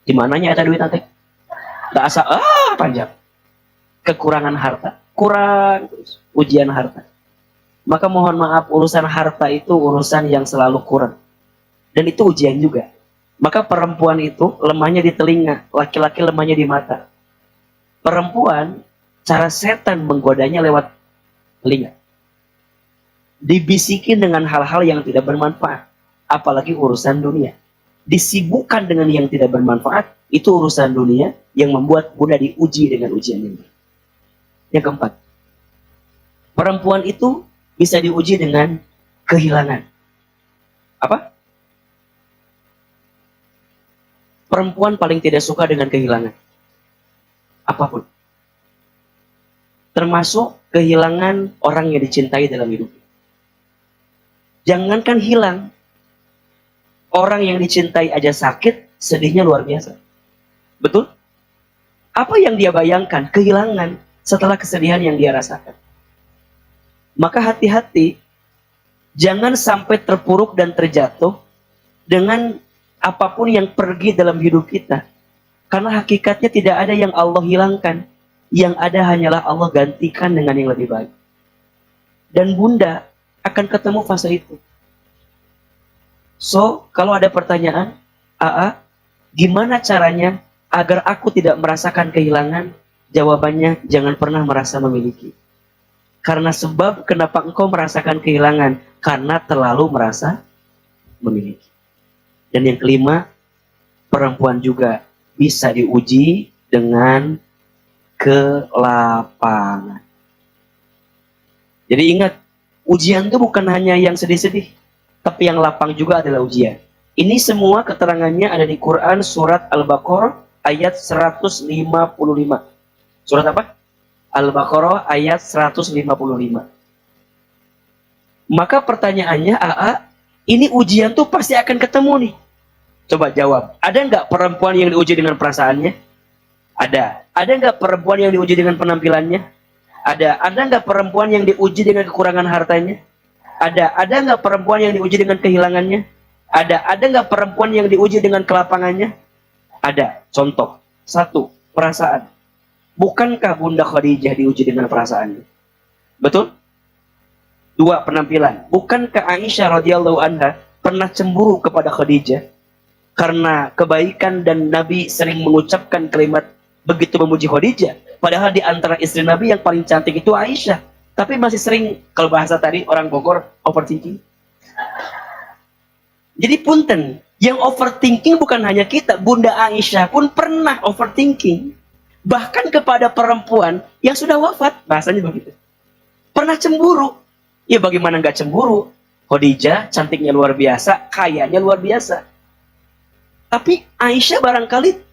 Di mananya ada duit nanti? Tak asa, panjang. Kekurangan harta, kurang terus. Ujian harta. Maka mohon maaf, urusan harta itu urusan yang selalu kurang. Dan itu ujian juga. Maka perempuan itu lemahnya di telinga, laki-laki lemahnya di mata. Perempuan, cara setan menggodanya lewat telinga. Dibisikin dengan hal-hal yang tidak bermanfaat. apalagi urusan dunia. Disibukkan dengan yang tidak bermanfaat, itu urusan dunia yang membuat bunda diuji dengan ujian ini. Yang keempat, perempuan itu bisa diuji dengan kehilangan. Apa? Perempuan paling tidak suka dengan kehilangan. Apapun. Termasuk kehilangan orang yang dicintai dalam hidup. Jangankan hilang, orang yang dicintai aja sakit, sedihnya luar biasa. Betul? Apa yang dia bayangkan? Kehilangan setelah kesedihan yang dia rasakan. Maka hati-hati, jangan sampai terpuruk dan terjatuh dengan apapun yang pergi dalam hidup kita. Karena hakikatnya tidak ada yang Allah hilangkan. Yang ada hanyalah Allah gantikan dengan yang lebih baik. Dan bunda akan ketemu fase itu. So, kalau ada pertanyaan, gimana caranya agar aku tidak merasakan kehilangan? Jawabannya, jangan pernah merasa memiliki. Karena sebab kenapa engkau merasakan kehilangan? Karena terlalu merasa memiliki. Dan yang kelima, perempuan juga bisa diuji dengan kelapangan. Jadi ingat, ujian itu bukan hanya yang sedih-sedih, tapi yang lapang juga adalah ujian. Ini semua keterangannya ada di Quran surat Al-Baqarah ayat 155. Surat apa? Al-Baqarah ayat 155. Maka pertanyaannya, ini ujian tuh pasti akan ketemu nih. Coba jawab. Ada nggak perempuan yang diuji dengan perasaannya? Ada. Ada nggak perempuan yang diuji dengan penampilannya? Ada. Ada nggak perempuan yang diuji dengan kekurangan hartanya? Ada. Ada nggak perempuan yang diuji dengan kehilangannya? Ada. Ada nggak perempuan yang diuji dengan kelapangannya? Ada. Contoh. 1. Perasaan. Bukankah Bunda Khadijah diuji dengan perasaannya? Betul? 2. Penampilan. Bukankah Aisyah radhiyallahu anha pernah cemburu kepada Khadijah? Karena kebaikan dan Nabi sering mengucapkan kalimat begitu memuji Khadijah. Padahal di antara istri Nabi yang paling cantik itu Aisyah. Tapi masih sering, kalau bahasa tadi orang Bogor, overthinking. Jadi punten, yang overthinking bukan hanya kita. Bunda Aisyah pun pernah overthinking. Bahkan kepada perempuan yang sudah wafat. Bahasanya begitu. Pernah cemburu. Ya bagaimana nggak cemburu? Khadijah cantiknya luar biasa, kayanya luar biasa. Tapi Aisyah barangkali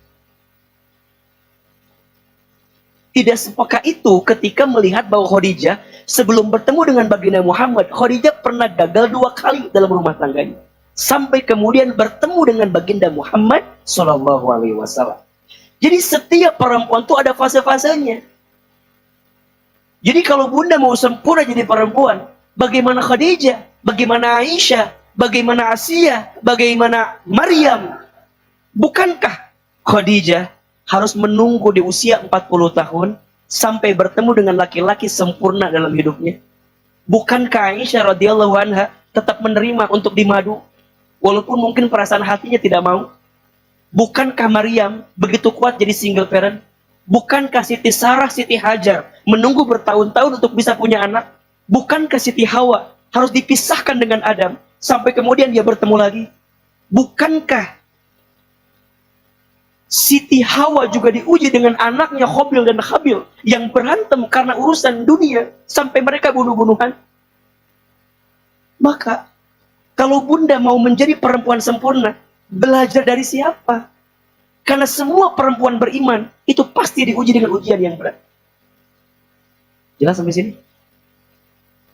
tidak sepeka itu ketika melihat bahwa Khadijah sebelum bertemu dengan baginda Muhammad, Khadijah pernah gagal 2 kali dalam rumah tangganya. Sampai kemudian bertemu dengan baginda Muhammad Sallallahu Alaihi Wasallam. Jadi setiap perempuan itu ada fase-fasenya. Jadi kalau bunda mau sempurna jadi perempuan, bagaimana Khadijah, bagaimana Aisyah, bagaimana Asia, bagaimana Maryam? Bukankah Khadijah harus menunggu di usia 40 tahun sampai bertemu dengan laki-laki sempurna dalam hidupnya? Bukankah Aisyah radhiyallahu anha tetap menerima untuk dimadu walaupun mungkin perasaan hatinya tidak mau? Bukankah Maryam begitu kuat jadi single parent? Bukankah Siti Sarah, Siti Hajar menunggu bertahun-tahun untuk bisa punya anak? Bukankah Siti Hawa harus dipisahkan dengan Adam sampai kemudian dia bertemu lagi? Bukankah Siti Hawa juga diuji dengan anaknya Qabil dan Habil yang berantem karena urusan dunia sampai mereka bunuh-bunuhan? Maka kalau bunda mau menjadi perempuan sempurna, belajar dari siapa? Karena semua perempuan beriman itu pasti diuji dengan ujian yang berat. Jelas sampai sini?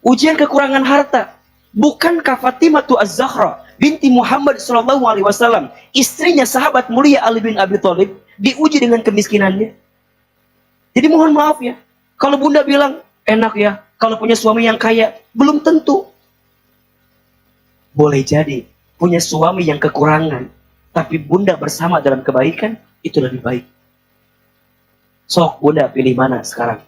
Ujian kekurangan harta. Bukankah Fatimah Az-Zahra binti Muhammad Sallallahu Alaihi Wasallam, istrinya sahabat mulia Ali bin Abi Thalib, diuji dengan kemiskinannya? Jadi mohon maaf ya, kalau bunda bilang enak ya kalau punya suami yang kaya, belum tentu. Boleh jadi punya suami yang kekurangan, tapi bunda bersama dalam kebaikan, itu lebih baik. Sok bunda pilih mana sekarang?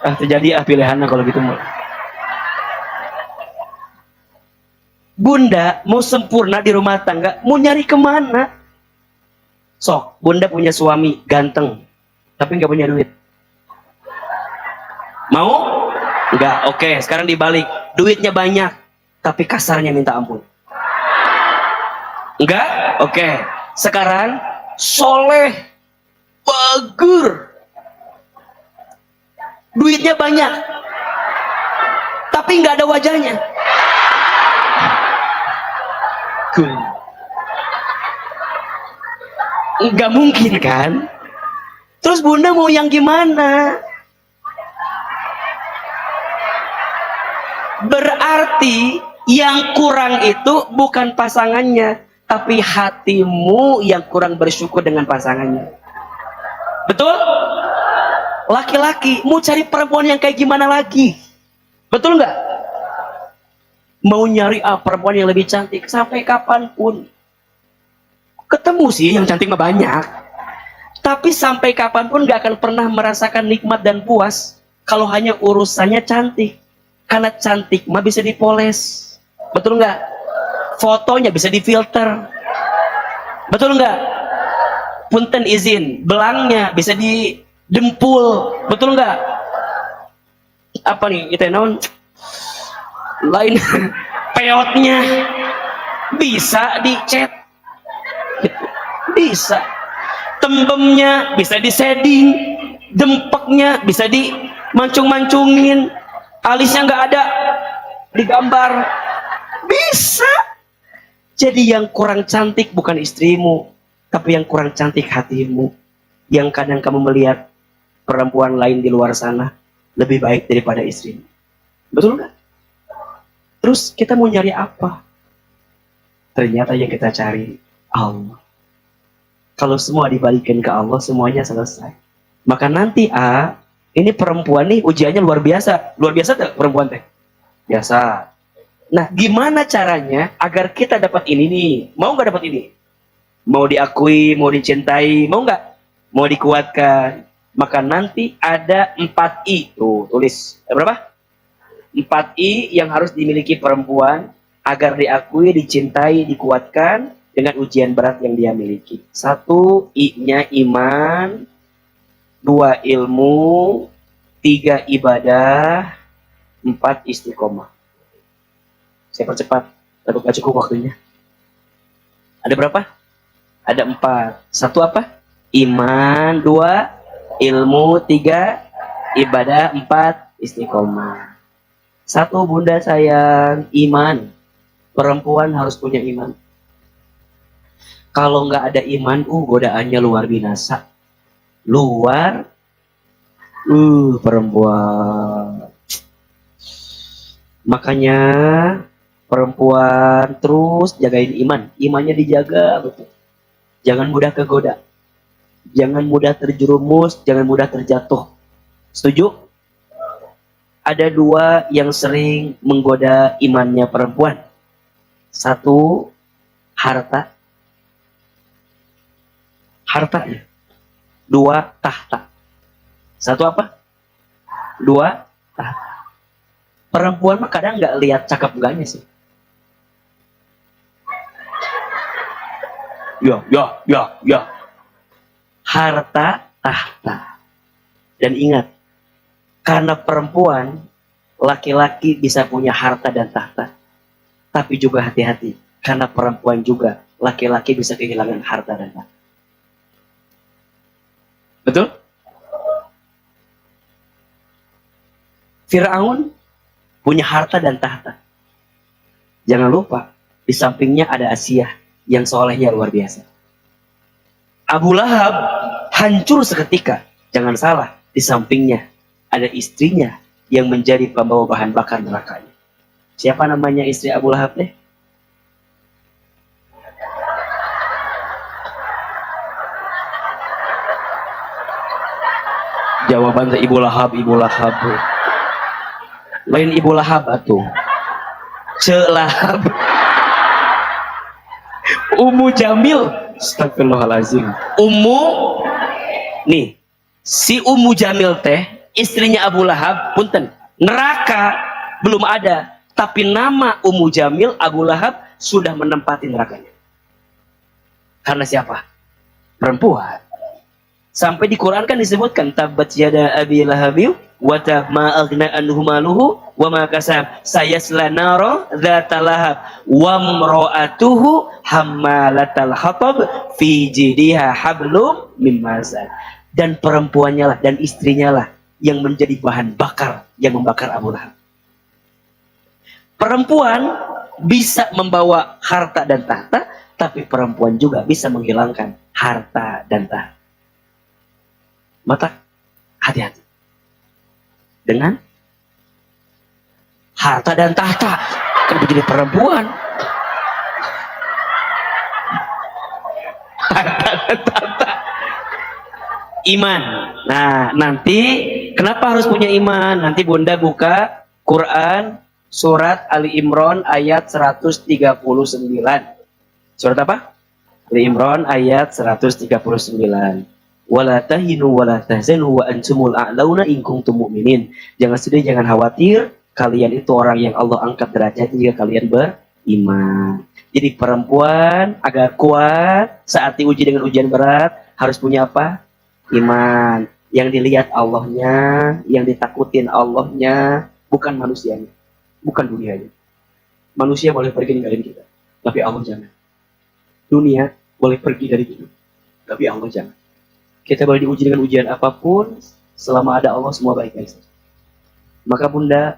Terjadi pilihannya kalau gitu. Bunda mau sempurna di rumah tangga, mau nyari kemana? Sok, bunda punya suami ganteng, tapi nggak punya duit. Mau? Nggak, oke. Sekarang dibalik, duitnya banyak, tapi kasarnya minta ampun. Enggak? Oke. Sekarang soleh, bagur, duitnya banyak, tapi nggak ada wajahnya. Nggak mungkin kan? Terus bunda mau yang gimana? Berarti yang kurang itu bukan pasangannya, tapi hatimu yang kurang bersyukur dengan pasangannya. Betul? Laki-laki mau cari perempuan yang kayak gimana lagi? Betul nggak? Mau nyari perempuan yang lebih cantik sampai kapanpun. Ketemu sih yang cantik mah banyak, tapi sampai kapanpun gak akan pernah merasakan nikmat dan puas kalau hanya urusannya cantik. Karena cantik mah bisa dipoles, betul nggak? Fotonya bisa difilter, betul nggak? Punten izin, belangnya bisa didempul, betul nggak? Apa nih itu naon? Lain peotnya bisa dicet, bisa. Tembemnya bisa diseding, dempeknya bisa dimancung-mancungin, alisnya nggak ada digambar, bisa. Jadi yang kurang cantik bukan istrimu, tapi yang kurang cantik hatimu, yang kadang kamu melihat perempuan lain di luar sana lebih baik daripada istrimu. Betul nggak? Terus kita mau nyari apa? Ternyata yang kita cari Allah. Kalau semua dibalikin ke Allah, semuanya selesai. Maka nanti ini perempuan nih ujiannya luar biasa. Luar biasa tak perempuan teh? Biasa. Nah, gimana caranya agar kita dapat ini nih? Mau nggak dapat ini? Mau diakui, mau dicintai, mau nggak? Mau dikuatkan. Maka nanti ada 4I. Tuh, tulis. Ada berapa? 4I yang harus dimiliki perempuan agar diakui, dicintai, dikuatkan dengan ujian berat yang dia miliki. 1, I-nya iman. 2, ilmu. 3, ibadah. 4, istiqomah. Saya percepat, tapi gak cukup waktunya. Ada berapa? Ada 4. 1 apa? Iman. 2, ilmu. 3, ibadah. 4, istiqomah. 1, bunda sayang, iman. Perempuan harus punya iman. Kalau nggak ada iman, godaannya luar binasa. Luar, perempuan. Makanya perempuan terus jagain iman. Imannya dijaga betul. Jangan mudah kegoda. Jangan mudah terjerumus, jangan mudah terjatuh. Setuju? Ada 2 yang sering menggoda imannya perempuan. 1, harta. Hartanya. 2, tahta. 1 apa? 2, tahta. Perempuan mah kadang nggak lihat cakep enggaknya sih. Ya. Harta, tahta. Dan ingat, karena perempuan, laki-laki bisa punya harta dan tahta. Tapi juga hati-hati, karena perempuan juga, laki-laki bisa kehilangan harta dan tahta. Betul? Firaun punya harta dan tahta. Jangan lupa, di sampingnya ada Asia yang solehnya luar biasa. Abu Lahab hancur seketika. Jangan salah, di sampingnya ada istrinya yang menjadi pembawa bahan bakar nerakanya. Siapa namanya istri Abu Lahab deh? Jawaban Ibu Lahab. Lain Ibu Lahab atuh. Lahab. Ummu Jamil. Astagfirullahaladzim. Si Ummu Jamil teh, istrinya Abu Lahab, punten, neraka belum ada, tapi nama Ummu Jamil, Abu Lahab sudah menempati nerakanya. Karena siapa? Perempuan. Sampai di Quran kan disebutkan tabat yada abi lahabiu wa ma aghna anhu maluhu wa ma kasab sayasla nara dzata lahab wa imra'atuhu hammalatal hatab fi jidiha hablum min masad. Dan perempuannya lah dan istrinya lah yang menjadi bahan bakar yang membakar Abu Lahab. Perempuan bisa membawa harta dan tahta, tapi perempuan juga bisa menghilangkan harta dan tahta. Maka hati-hati dengan harta dan tahta. Kenapa jadi perempuan? Harta dan tahta. Iman. Nah, nanti kenapa harus punya iman? Nanti Bunda buka Quran surat Ali Imran ayat 139. Surat apa? Ali Imran ayat 139. Wala tahinu wala tahzanu wa antumul a'launa in kuntum mu'minin. Jangan sedih, jangan khawatir, kalian itu orang yang Allah angkat derajatnya jika kalian beriman. Jadi perempuan agar kuat saat diuji dengan ujian berat harus punya apa? Iman. Yang dilihat Allahnya, yang ditakutin Allahnya, bukan manusianya, bukan dunianya. Manusia boleh pergi ninggalin kita, tapi Allah jangan. Dunia boleh pergi dari kita, tapi Allah jangan. Kita boleh diuji dengan ujian apapun, selama ada Allah semua baik-baik saja. Maka Bunda,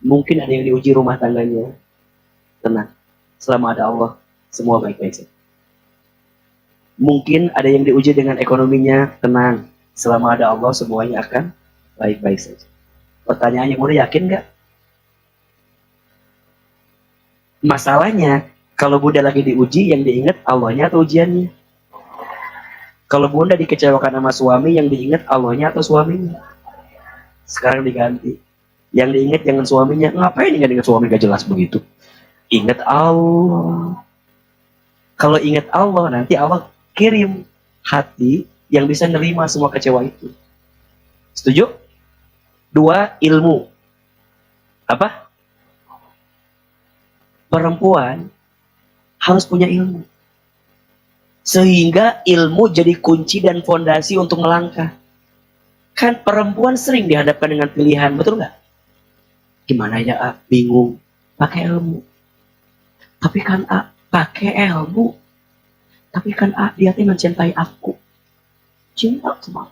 mungkin ada yang diuji rumah tangganya, tenang. Selama ada Allah, semua baik-baik saja. Mungkin ada yang diuji dengan ekonominya, tenang. Selama ada Allah, semuanya akan baik-baik saja. Pertanyaannya, Bunda yakin nggak? Masalahnya, kalau Bunda lagi diuji, yang diingat Allahnya atau ujiannya? Kalau Bunda dikecewakan sama suami, yang diingat Allahnya atau suaminya? Sekarang diganti. Yang diingat jangan suaminya. Ngapain ingat suami gak jelas begitu? Ingat Allah. Kalau ingat Allah, nanti Allah kirim hati yang bisa nerima semua kecewa itu. Setuju? 2, ilmu. Apa? Perempuan harus punya ilmu. Sehingga ilmu jadi kunci dan fondasi untuk melangkah. Kan perempuan sering dihadapkan dengan pilihan, betul nggak? Gimana ya, bingung. Pakai ilmu. Tapi kan pakai ilmu. Tapi kan dia mencintai aku. Cinta sama.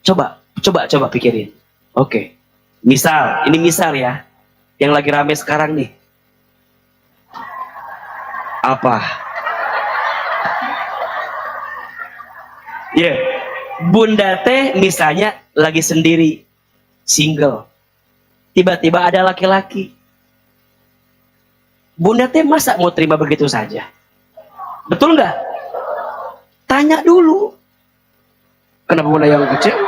Coba pikirin. Oke. Misal, ini misal ya. Yang lagi rame sekarang nih. Apa? Ya, Bunda teh misalnya lagi sendiri, single. Tiba-tiba ada laki-laki. Bunda teh masa mau terima begitu saja? Betul nggak? Tanya dulu. Kenapa Bunda yang kecil?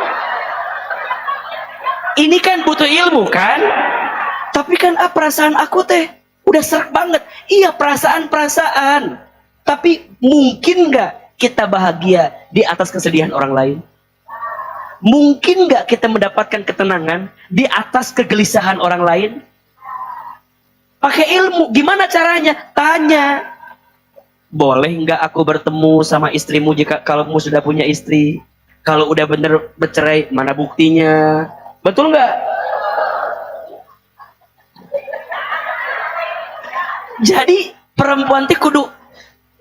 Ini kan butuh ilmu kan? Tapi kan perasaan aku teh udah serak banget. Iya, perasaan. Tapi mungkin nggak kita bahagia di atas kesedihan orang lain? Mungkin nggak kita mendapatkan ketenangan di atas kegelisahan orang lain? Pakai ilmu. Gimana caranya? Tanya. Boleh nggak aku bertemu sama istrimu jika kalau kamu sudah punya istri? Kalau udah bener bercerai, mana buktinya? Betul nggak? Jadi perempuan itu kudu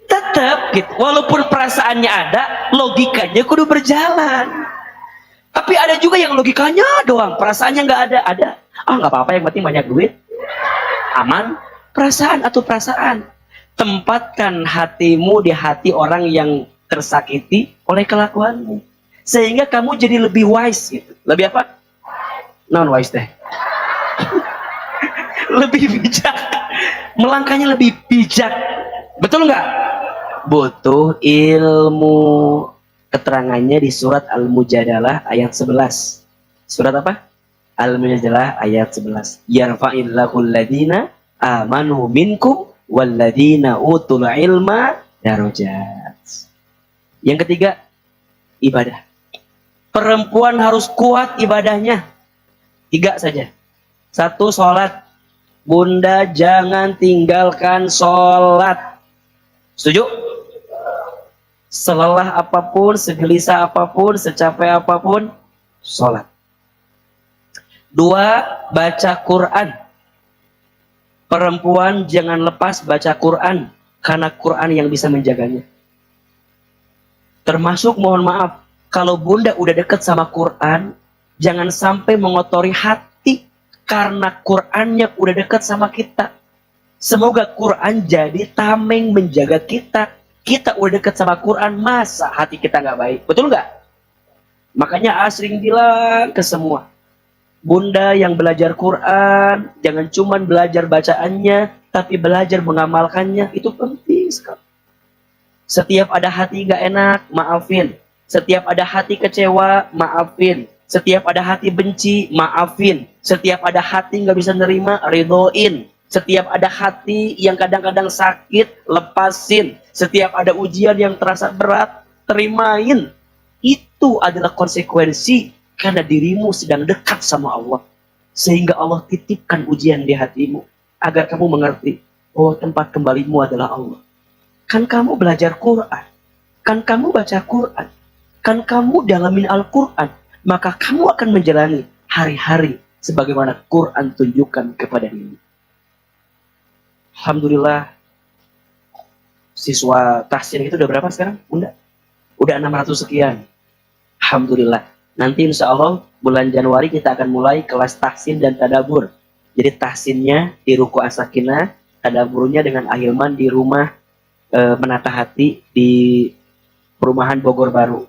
tetap gitu, walaupun perasaannya ada, logikanya kudu berjalan. Tapi ada juga yang logikanya doang, perasaannya nggak ada. Nggak apa-apa, yang penting banyak duit, aman. Perasaan atau perasaan. Tempatkan hatimu di hati orang yang tersakiti oleh kelakuanmu, sehingga kamu jadi lebih wise gitu. Lebih apa? Non wise deh. Lebih bijak. Melangkahnya lebih bijak. Betul nggak? Butuh ilmu. Keterangannya di surat Al-Mujadalah ayat 11. Surat apa? Al-Mujadalah ayat 11. Yarfa'illahul ladina amanu minkum walladina utul ilma darajat. Yang ketiga, ibadah. Perempuan harus kuat ibadahnya. 3 saja. 1, sholat. Bunda jangan tinggalkan sholat. Setuju? Selelah apapun, segelisah apapun, secapek apapun, sholat. 2, baca Quran. Perempuan jangan lepas baca Quran, karena Quran yang bisa menjaganya. Termasuk, mohon maaf, kalau bunda udah dekat sama Quran, jangan sampai mengotori hati, karena Qurannya udah dekat sama kita. Semoga Quran jadi tameng menjaga kita. Kita udah dekat sama Quran, masa hati kita nggak baik? Betul nggak? Makanya asring bilang ke semua, bunda yang belajar Quran, jangan cuma belajar bacaannya, tapi belajar mengamalkannya. Itu penting sekali. Setiap ada hati gak enak, maafin. Setiap ada hati kecewa, maafin. Setiap ada hati benci, maafin. Setiap ada hati gak bisa nerima, ridhoin. Setiap ada hati yang kadang-kadang sakit, lepasin. Setiap ada ujian yang terasa berat, terimain. Itu adalah konsekuensi karena dirimu sedang dekat sama Allah. Sehingga Allah titipkan ujian di hatimu, agar kamu mengerti, oh tempat kembalimu adalah Allah. Kan kamu belajar Quran, kan kamu baca Quran, kan kamu dalamin Al-Quran, maka kamu akan menjalani hari-hari sebagaimana Quran tunjukkan kepada dirimu. Alhamdulillah, siswa tahsin itu udah berapa sekarang, Bunda? Udah 600 sekian. Alhamdulillah. Nanti insya Allah bulan Januari kita akan mulai kelas tahsin dan tadabur. Jadi tahsinnya di Ruko As-Sakinah, tadaburnya dengan Ahilman di rumah Menata Hati di perumahan Bogor Baru.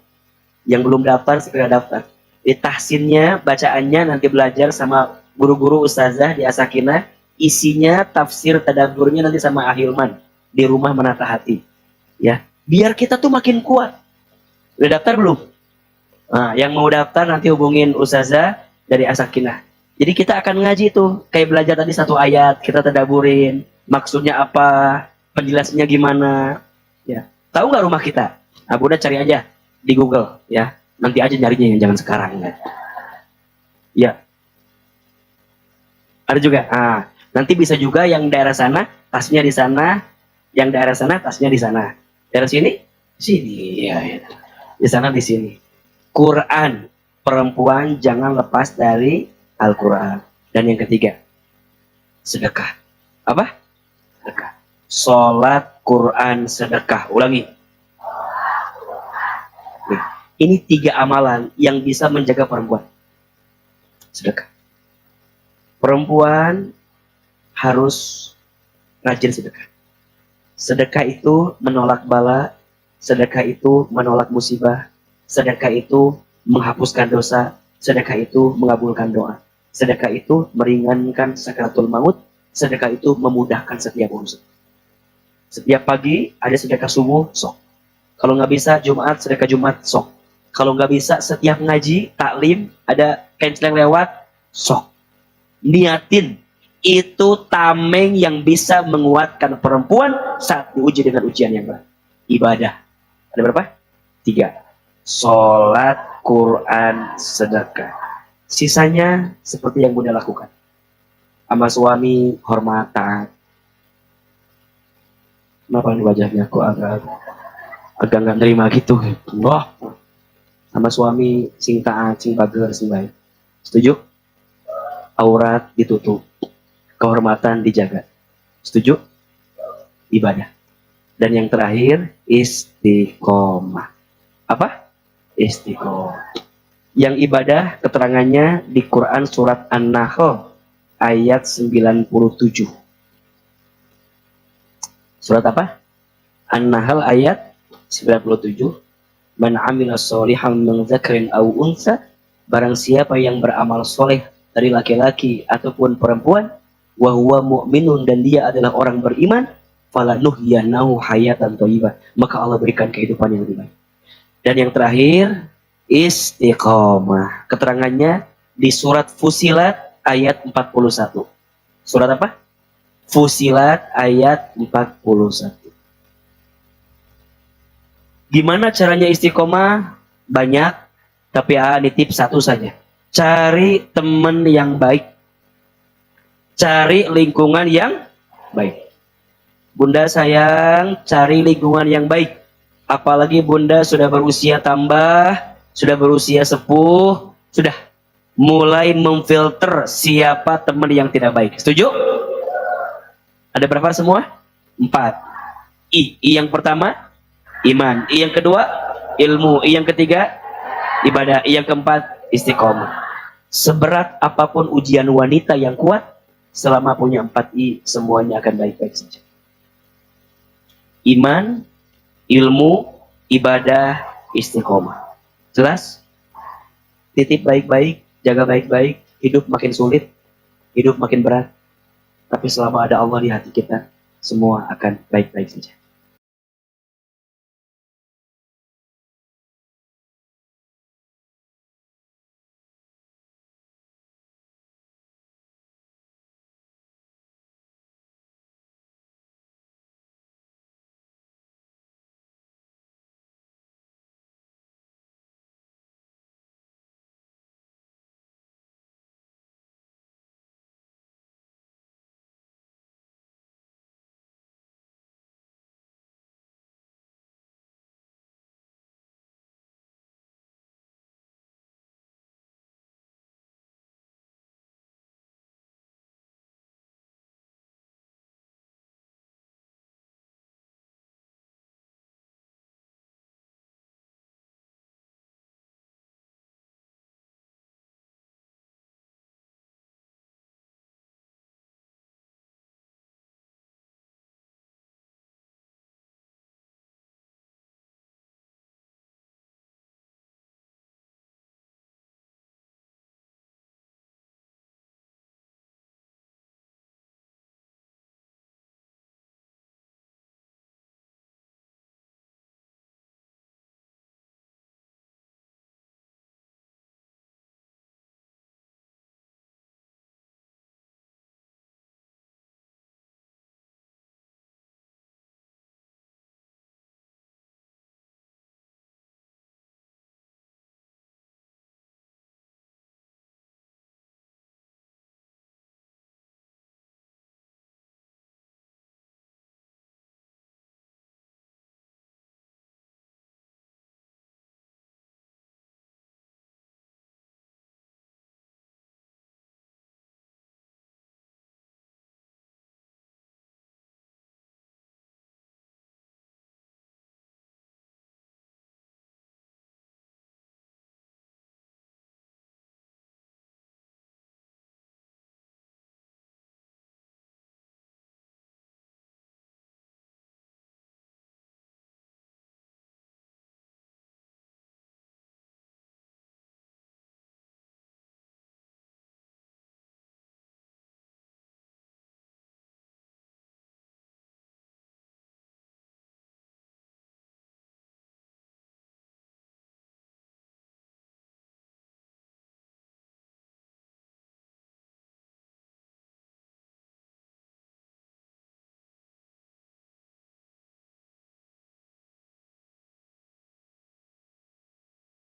Yang belum daftar segera daftar. Di tahsinnya, bacaannya nanti belajar sama guru-guru ustazah di As-Sakinah. Isinya tafsir tadaburnya nanti sama Ahilman di rumah Menata Hati. Ya, biar kita tuh makin kuat. Udah daftar belum? Nah, yang mau daftar nanti hubungin ustazah dari As-Sakinah. Jadi kita akan ngaji tuh, kayak belajar tadi satu ayat, kita tadaburin, maksudnya apa, penjelasannya gimana, ya. Tahu nggak rumah kita? Nah, Bunda cari aja di Google, ya. Nanti aja nyarinya, jangan sekarang, ya. Ya. Ada juga. Ah, nanti bisa juga yang daerah sana, tasnya di sana, yang daerah sana, tasnya di sana. Daerah sini, sini, ya. Di sana, di sini. Quran, perempuan jangan lepas dari Al-Quran. Dan yang ketiga, sedekah. Apa? Sedekah. Sholat, Quran, sedekah. Ulangi. Nih, ini 3 amalan yang bisa menjaga perempuan. Sedekah. Perempuan harus rajin sedekah. Sedekah itu menolak bala. Sedekah itu menolak musibah. Sedekah itu menghapuskan dosa. Sedekah itu mengabulkan doa. Sedekah itu meringankan sakaratul maut. Sedekah itu memudahkan setiap urusan. Setiap pagi ada sedekah subuh, sok. Kalau nggak bisa Jumat, sedekah Jumat, sok. Kalau nggak bisa setiap ngaji, taklim, ada canceling lewat, sok. Niatin. Itu tameng yang bisa menguatkan perempuan saat diuji dengan ujian yang berat. Ibadah. Ada berapa? 3. Sholat, Quran, sedekah. Sisanya seperti yang Bunda lakukan. Sama suami, hormat, taat. Kenapa nih wajahnya kok agak nggak nerima gitu? Wah, sama suami sing taat, sing bager, sing baik. Setuju? Aurat ditutup, kehormatan dijaga. Setuju? Ibadah. Dan yang terakhir, istiqomah. Apa? Istiqomah. Yang ibadah keterangannya di Quran surat An-Nahl ayat 97. Surat apa? An-Nahl ayat 97. Man 'amila sholihan min dzakarin aw unsa, barang siapa yang beramal soleh dari laki-laki ataupun perempuan, wa huwa mu'minun, dan dia adalah orang beriman, falanuhyanahu hayatan thayyibah, maka Allah berikan kehidupan yang lebih baik. Dan yang terakhir, istiqomah. Keterangannya di surat Fusilat ayat 41. Surat apa? Fusilat ayat 41. Gimana caranya istiqomah? Banyak, tapi nitip satu saja. Cari teman yang baik. Cari lingkungan yang baik. Bunda sayang, cari lingkungan yang baik. Apalagi Bunda sudah berusia tambah, sudah berusia sepuh, sudah. mulai memfilter siapa teman yang tidak baik. Setuju? Ada berapa semua? 4. I yang pertama, iman. I yang kedua, ilmu. I yang ketiga, ibadah. I yang keempat, istiqomah. Seberat apapun ujian wanita yang kuat, selama punya 4 I, semuanya akan baik-baik saja. Iman, ilmu, ibadah, istiqomah. Jelas? Titip baik-baik, jaga baik-baik, hidup makin sulit, hidup makin berat. Tapi selama ada Allah di hati kita, semua akan baik-baik saja.